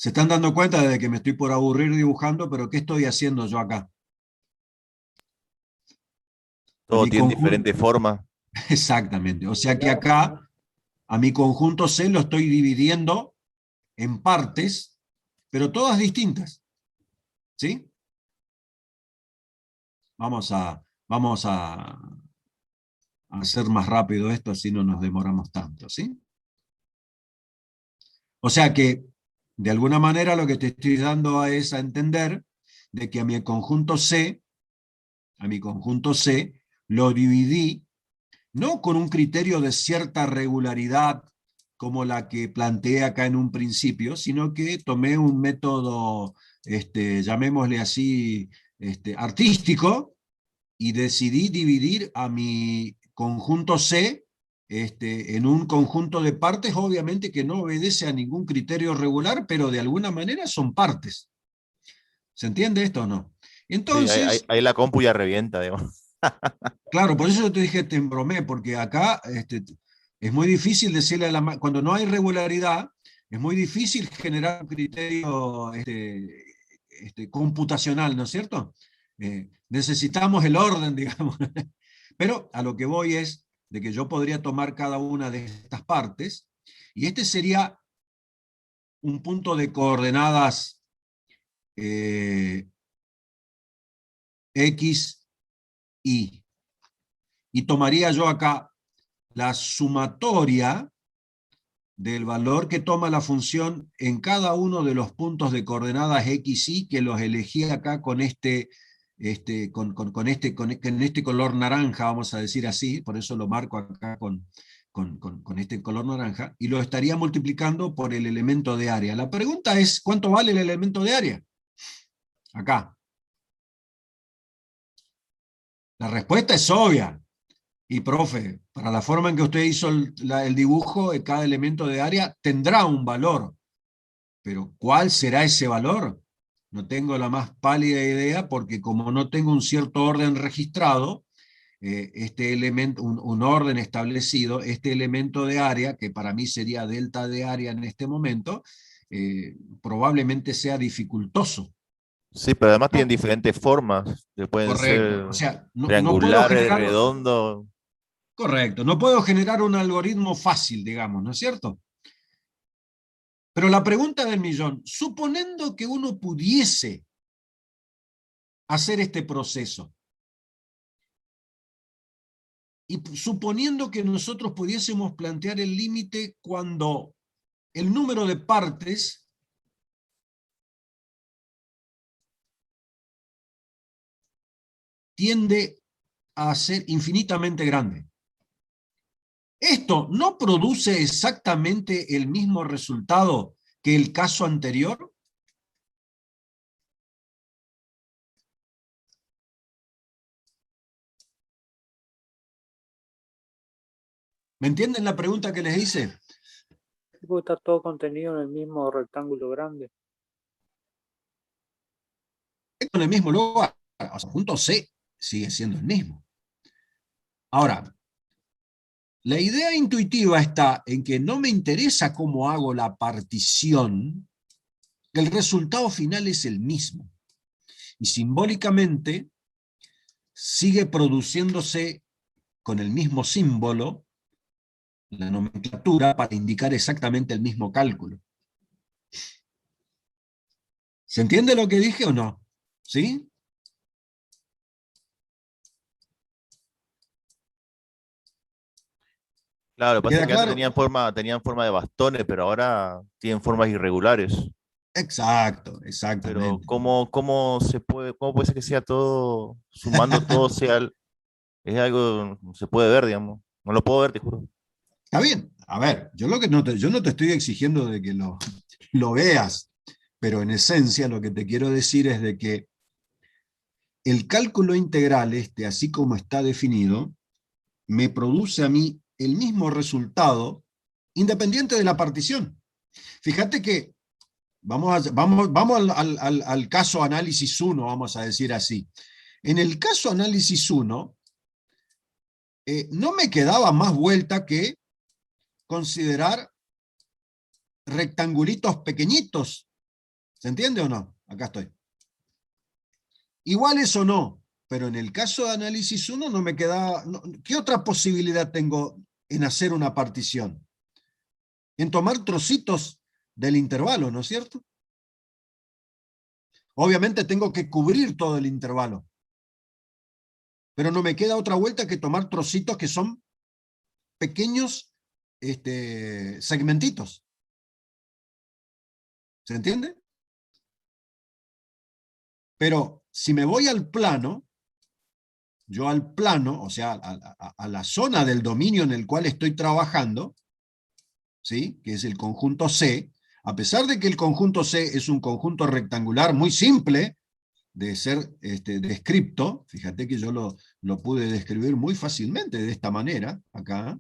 Se están dando cuenta de que me estoy por aburrir dibujando, pero ¿qué estoy haciendo yo acá? Todo Mi tiene conjunto- diferente forma. Exactamente. O sea que acá a mi conjunto C lo estoy dividiendo en partes, pero todas distintas. ¿Sí? Vamos a hacer más rápido esto, así no nos demoramos tanto, ¿sí? O sea que, de alguna manera, lo que te estoy dando es a entender de que a mi conjunto C, lo dividí no con un criterio de cierta regularidad como la que planteé acá en un principio, sino que tomé un método, llamémosle así, artístico, y decidí dividir a mi conjunto C en un conjunto de partes, obviamente que no obedece a ningún criterio regular, pero de alguna manera son partes. ¿Se entiende esto o no? Sí, Entonces, ahí la compu ya revienta, digamos. claro, por eso yo te dije te embromé, porque acá es muy difícil decirle a cuando no hay regularidad, es muy difícil generar un criterio computacional, ¿no es cierto? Necesitamos el orden, digamos. Pero a lo que voy es de que yo podría tomar cada una de estas partes, y este sería un punto de coordenadas X, Y. Y tomaría yo acá la sumatoria del valor que toma la función en cada uno de los puntos de coordenadas X, Y, que los elegí acá con este color naranja, vamos a decir así, por eso lo marco acá con este color naranja, y lo estaría multiplicando por el elemento de área. La pregunta es, ¿cuánto vale el elemento de área? Acá. La respuesta es obvia. Y profe, para la forma en que usted hizo el dibujo, cada elemento de área tendrá un valor. Pero ¿cuál será ese valor? No tengo la más pálida idea, porque como no tengo un cierto orden registrado, este elemento, un orden establecido, este elemento de área, que para mí sería delta de área en este momento, probablemente sea dificultoso. Sí, pero además tienen diferentes formas, que pueden Correcto. ser O sea, no puedo triangulares, generar... redondos. Correcto. No puedo generar un algoritmo fácil, digamos, ¿no es cierto? Pero la pregunta del millón, suponiendo que uno pudiese hacer este proceso, y suponiendo que nosotros pudiésemos plantear el límite cuando el número de partes tiende a ser infinitamente grande. ¿Esto no produce exactamente el mismo resultado que el caso anterior? ¿Me entienden la pregunta que les hice? Está todo contenido en el mismo rectángulo grande. En el mismo lugar. O sea, punto C sigue siendo el mismo. Ahora, la idea intuitiva está en que no me interesa cómo hago la partición, el resultado final es el mismo. Y simbólicamente sigue produciéndose con el mismo símbolo, la nomenclatura, para indicar exactamente el mismo cálculo. ¿Se entiende lo que dije o no? ¿Sí? Claro, lo que pasa ¿Queda es que antes claro? tenían forma de bastones, pero ahora tienen formas irregulares. Exacto, Pero exactamente. cómo puede ser que sea todo, sumando todo es algo, no se puede ver, digamos. No lo puedo ver, te juro. Está bien. A ver, yo no te estoy exigiendo de que lo veas, pero en esencia lo que te quiero decir es de que el cálculo integral, así como está definido, me produce a mí el mismo resultado independiente de la partición. Fíjate que vamos al caso análisis 1, vamos a decir así. En el caso análisis 1, no me quedaba más vuelta que considerar rectangulitos pequeñitos ¿Se entiende o no? Acá estoy. Iguales o no, pero en el caso de análisis 1 no me queda... ¿Qué otra posibilidad tengo en hacer una partición? En tomar trocitos del intervalo, ¿no es cierto? Obviamente tengo que cubrir todo el intervalo, pero no me queda otra vuelta que tomar trocitos que son pequeños segmentitos. ¿Se entiende? Pero si me voy al plano, yo al plano, o sea, a la zona del dominio en el cual estoy trabajando, ¿sí? Que es el conjunto C, a pesar de que el conjunto C es un conjunto rectangular muy simple de ser descripto, fíjate que yo lo pude describir muy fácilmente de esta manera, acá.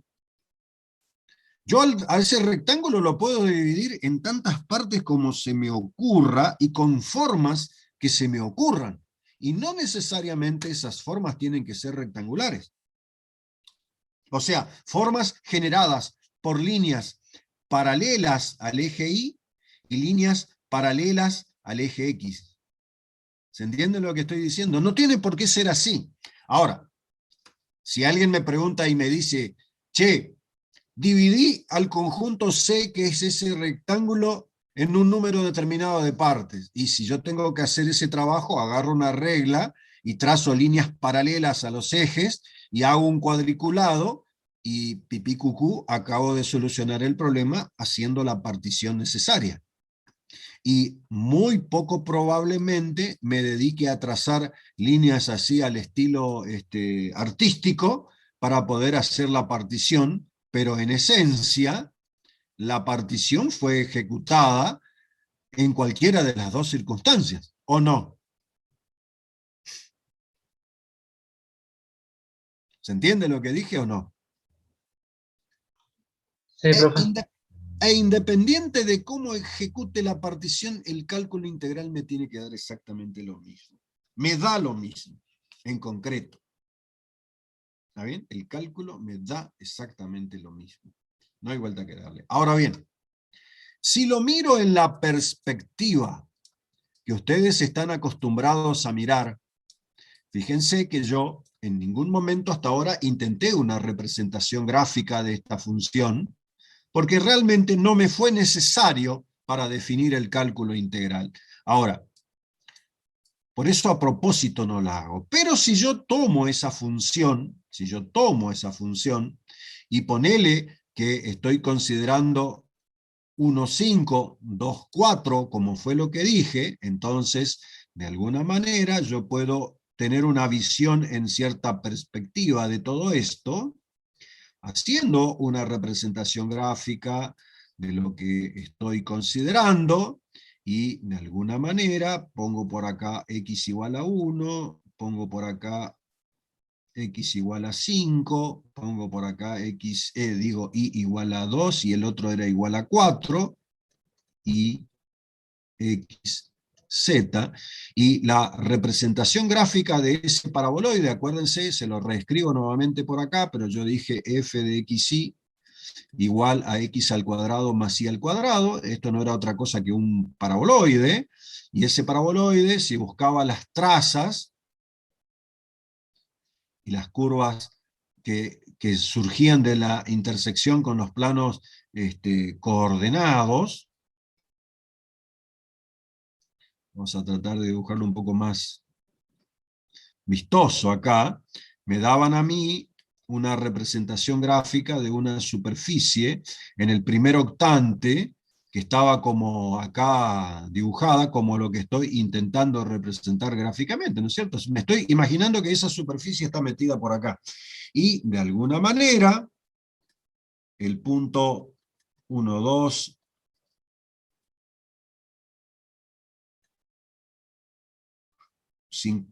Yo a ese rectángulo lo puedo dividir en tantas partes como se me ocurra y con formas que se me ocurran. Y no necesariamente esas formas tienen que ser rectangulares. O sea, formas generadas por líneas paralelas al eje Y y líneas paralelas al eje X. ¿Se entiende lo que estoy diciendo? No tiene por qué ser así. Ahora, si alguien me pregunta y me dice, che, dividí al conjunto C, que es ese rectángulo, en un número determinado de partes. Y si yo tengo que hacer ese trabajo, agarro una regla y trazo líneas paralelas a los ejes y hago un cuadriculado y pipí cucú, acabo de solucionar el problema haciendo la partición necesaria. Y muy poco probablemente me dedique a trazar líneas así al estilo artístico para poder hacer la partición, pero en esencia la partición fue ejecutada en cualquiera de las dos circunstancias, ¿o no? ¿Se entiende lo que dije o no? Sí, profe. Independiente de cómo ejecute la partición, el cálculo integral me tiene que dar exactamente lo mismo. Me da lo mismo, en concreto. ¿Está bien? El cálculo me da exactamente lo mismo. No hay vuelta que darle. Ahora bien, si lo miro en la perspectiva que ustedes están acostumbrados a mirar, fíjense que yo en ningún momento hasta ahora intenté una representación gráfica de esta función, porque realmente no me fue necesario para definir el cálculo integral. Ahora, por eso a propósito no la hago. Pero si yo tomo esa función, y ponele que estoy considerando 1,5, 2,4, como fue lo que dije, entonces, de alguna manera, yo puedo tener una visión en cierta perspectiva de todo esto, haciendo una representación gráfica de lo que estoy considerando, y de alguna manera pongo por acá x igual a 1, pongo por acá x igual a 5, pongo por acá y igual a 2, y el otro era igual a 4, y x, z, y la representación gráfica de ese paraboloide, acuérdense, se lo reescribo nuevamente por acá, pero yo dije f de xy igual a x al cuadrado más y al cuadrado. Esto no era otra cosa que un paraboloide, y ese paraboloide, si buscaba las trazas y las curvas que surgían de la intersección con los planos coordenados, vamos a tratar de dibujarlo un poco más vistoso acá, me daban a mí una representación gráfica de una superficie en el primer octante, que estaba como acá dibujada, como lo que estoy intentando representar gráficamente, ¿no es cierto? Me estoy imaginando que esa superficie está metida por acá. Y de alguna manera, el punto 1, 2, 5,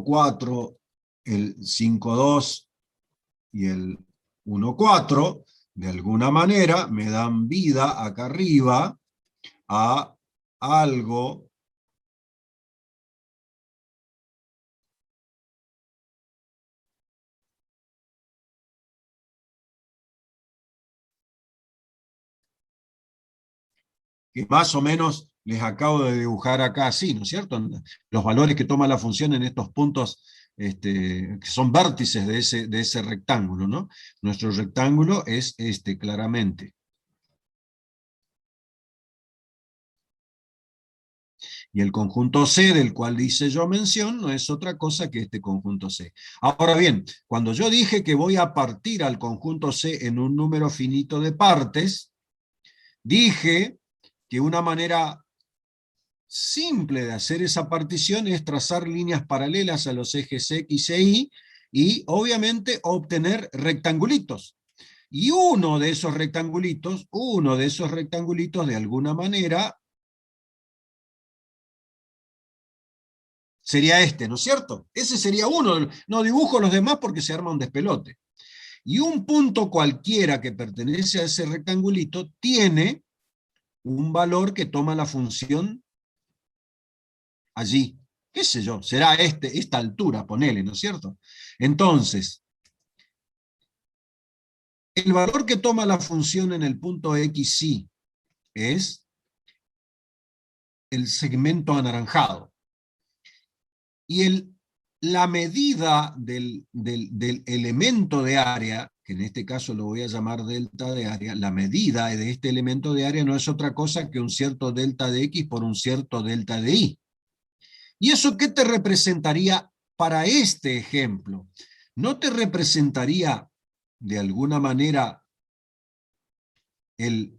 4, el 5, 2 y el 1, 4, de alguna manera me dan vida acá arriba a algo que más o menos les acabo de dibujar acá así, ¿no es cierto? Los valores que toma la función en estos puntos que son vértices de ese rectángulo, ¿no? Nuestro rectángulo es este, claramente. Y el conjunto C, del cual hice yo mención, no es otra cosa que este conjunto C. Ahora bien, cuando yo dije que voy a partir al conjunto C en un número finito de partes, dije que una manera simple de hacer esa partición es trazar líneas paralelas a los ejes X e Y obviamente obtener rectangulitos. Y uno de esos rectangulitos de alguna manera sería este, ¿no es cierto? Ese sería uno. No dibujo los demás porque se arma un despelote. Y un punto cualquiera que pertenece a ese rectangulito tiene un valor que toma la función allí. ¿Qué sé yo? Será esta altura, ponele, ¿no es cierto? Entonces, el valor que toma la función en el punto XY es el segmento anaranjado. Y la medida del elemento de área, que en este caso lo voy a llamar delta de área, la medida de este elemento de área no es otra cosa que un cierto delta de X por un cierto delta de Y. ¿Y eso qué te representaría para este ejemplo? ¿No te representaría de alguna manera el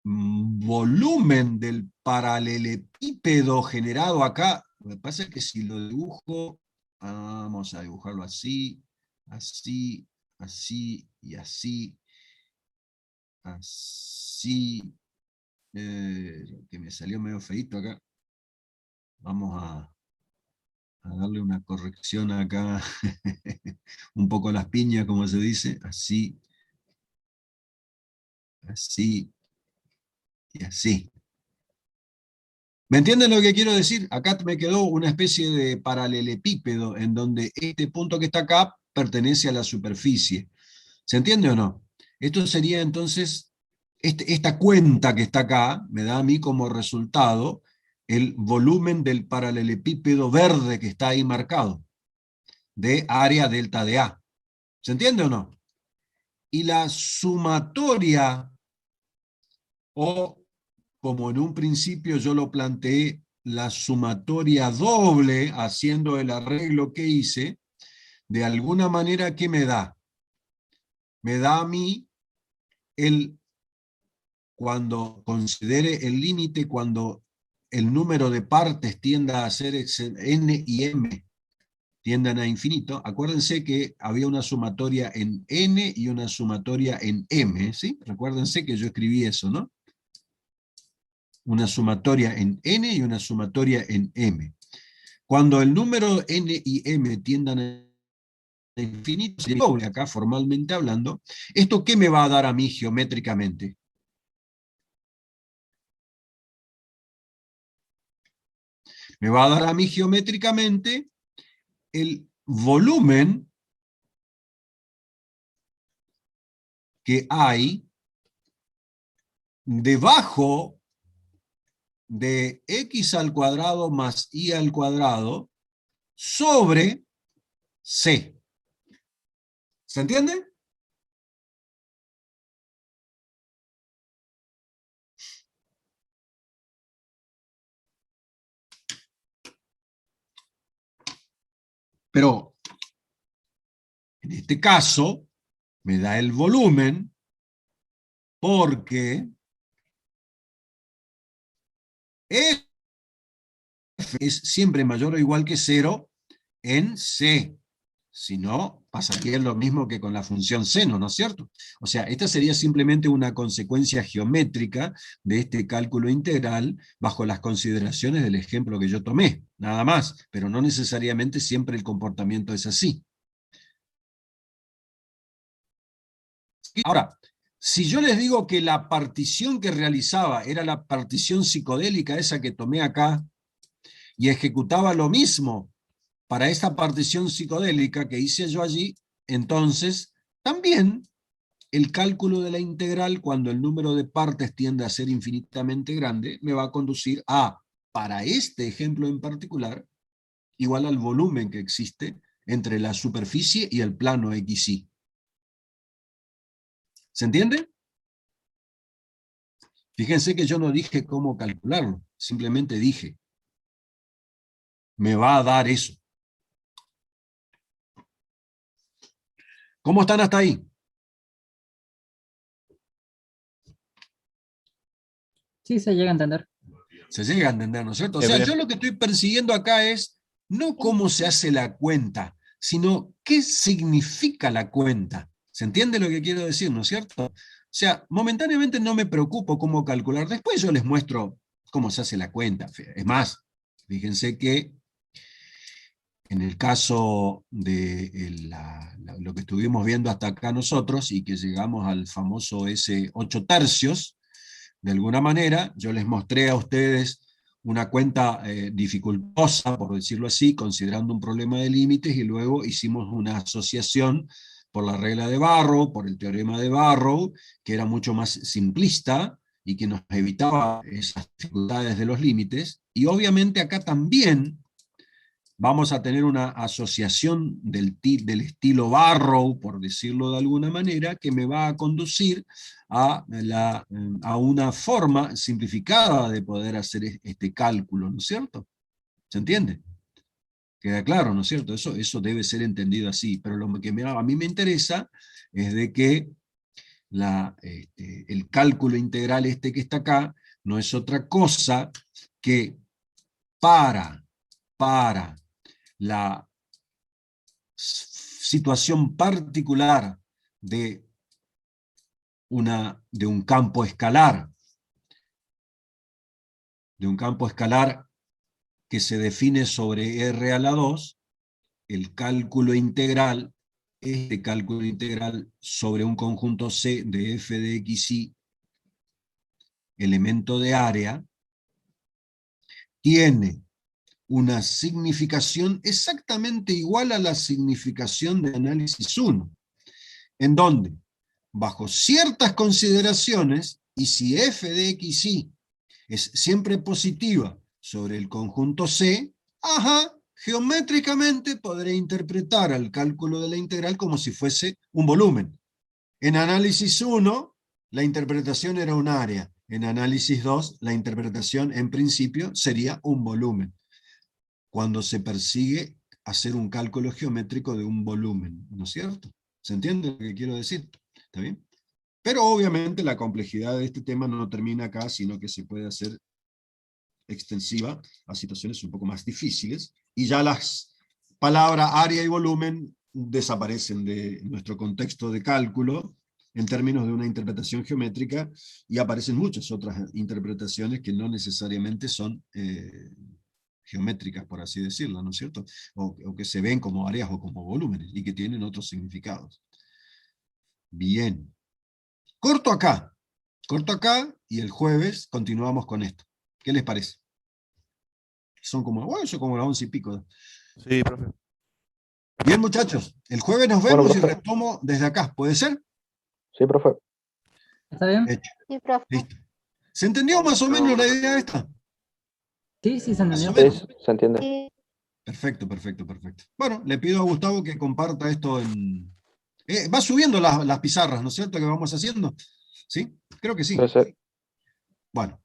volumen del paralelepípedo generado acá? Lo que pasa es que si lo dibujo, vamos a dibujarlo así, así, así y así, así, que me salió medio feíto acá. Vamos a darle una corrección acá, un poco las piñas, como se dice, así, así y así. ¿Me entienden lo que quiero decir? Acá me quedó una especie de paralelepípedo en donde este punto que está acá pertenece a la superficie. ¿Se entiende o no? Esto sería entonces, esta cuenta que está acá, me da a mí como resultado el volumen del paralelepípedo verde que está ahí marcado, de área delta de A. ¿Se entiende o no? Y la sumatoria, o como en un principio yo lo planteé, la sumatoria doble, haciendo el arreglo que hice, de alguna manera, ¿qué me da? Me da a mí cuando considere el límite, cuando el número de partes tienda a ser n y m, tiendan a infinito, acuérdense que había una sumatoria en n y una sumatoria en m, ¿sí? Recuérdense que yo escribí eso, ¿no? Una sumatoria en n y una sumatoria en m. Cuando el número n y m tiendan a infinito, doble acá formalmente hablando, ¿esto qué me va a dar a mí geométricamente? Me va a dar a mí geométricamente el volumen que hay debajo de x al cuadrado más y al cuadrado sobre c. ¿Se entiende? Pero en este caso me da el volumen porque F es siempre mayor o igual que 0 en C. Si no, pasaría lo mismo que con la función seno, ¿no es cierto? O sea, esta sería simplemente una consecuencia geométrica de este cálculo integral bajo las consideraciones del ejemplo que yo tomé, nada más, pero no necesariamente siempre el comportamiento es así. Ahora, si yo les digo que la partición que realizaba era la partición psicodélica, esa que tomé acá, y ejecutaba lo mismo para esta partición psicodélica que hice yo allí, entonces también el cálculo de la integral, cuando el número de partes tiende a ser infinitamente grande, me va a conducir a, para este ejemplo en particular, igual al volumen que existe entre la superficie y el plano XY. ¿Se entiende? Fíjense que yo no dije cómo calcularlo, simplemente dije, me va a dar eso. ¿Cómo están hasta ahí? Sí, se llega a entender. Se llega a entender, ¿no es cierto? O sea, yo lo que estoy persiguiendo acá es no cómo se hace la cuenta, sino qué significa la cuenta. ¿Se entiende lo que quiero decir, no es cierto? O sea, momentáneamente no me preocupo cómo calcular. Después yo les muestro cómo se hace la cuenta. Es más, fíjense que en el caso de lo que estuvimos viendo hasta acá nosotros y que llegamos al famoso S8 tercios, de alguna manera, yo les mostré a ustedes una cuenta dificultosa, por decirlo así, considerando un problema de límites, y luego hicimos una asociación por la regla de Barrow, por el teorema de Barrow, que era mucho más simplista y que nos evitaba esas dificultades de los límites. Y obviamente acá también vamos a tener una asociación del estilo Barrow, por decirlo de alguna manera, que me va a conducir a una forma simplificada de poder hacer este cálculo, ¿no es cierto? ¿Se entiende? Queda claro, ¿no es cierto? Eso debe ser entendido así, pero lo que a mí me interesa es de que el cálculo integral que está acá no es otra cosa que para la situación particular de un campo escalar, que se define sobre R a la 2, el cálculo integral, este cálculo integral sobre un conjunto C de f de xy, elemento de área, tiene una significación exactamente igual a la significación de análisis 1, en donde, bajo ciertas consideraciones, y si f de xy es siempre positiva sobre el conjunto C, geométricamente podré interpretar al cálculo de la integral como si fuese un volumen. En análisis 1, la interpretación era un área. En análisis 2, la interpretación en principio sería un volumen, cuando se persigue hacer un cálculo geométrico de un volumen, ¿no es cierto? ¿Se entiende lo que quiero decir? ¿Está bien? Pero obviamente la complejidad de este tema no termina acá, sino que se puede hacer extensiva a situaciones un poco más difíciles, y ya las palabras área y volumen desaparecen de nuestro contexto de cálculo en términos de una interpretación geométrica, y aparecen muchas otras interpretaciones que no necesariamente son geométricas, por así decirlo, ¿no es cierto? O que se ven como áreas o como volúmenes, y que tienen otros significados. Bien. Corto acá, y el jueves continuamos con esto. ¿Qué les parece? Son como las 11:00. Sí, profe. Bien, muchachos, el jueves nos Bueno, vemos y profe. retomo desde acá. ¿Puede ser? Sí, profe. ¿Está bien? Hecho. Sí, profe. Listo. ¿Se entendió más o menos la idea esta? Sí, sí, se Más o entendió. menos. Sí, se entiende. Sí, Perfecto. Bueno, le pido a Gustavo que comparta esto en... va subiendo las pizarras, ¿no es cierto?, que vamos haciendo. ¿Sí? Creo que sí. Sí, sí. Bueno.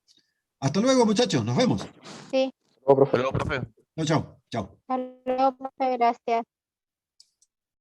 Hasta luego, muchachos. Nos vemos. sí. Luego, profe. Hasta luego, profe. Chao. Hasta luego, profe, gracias.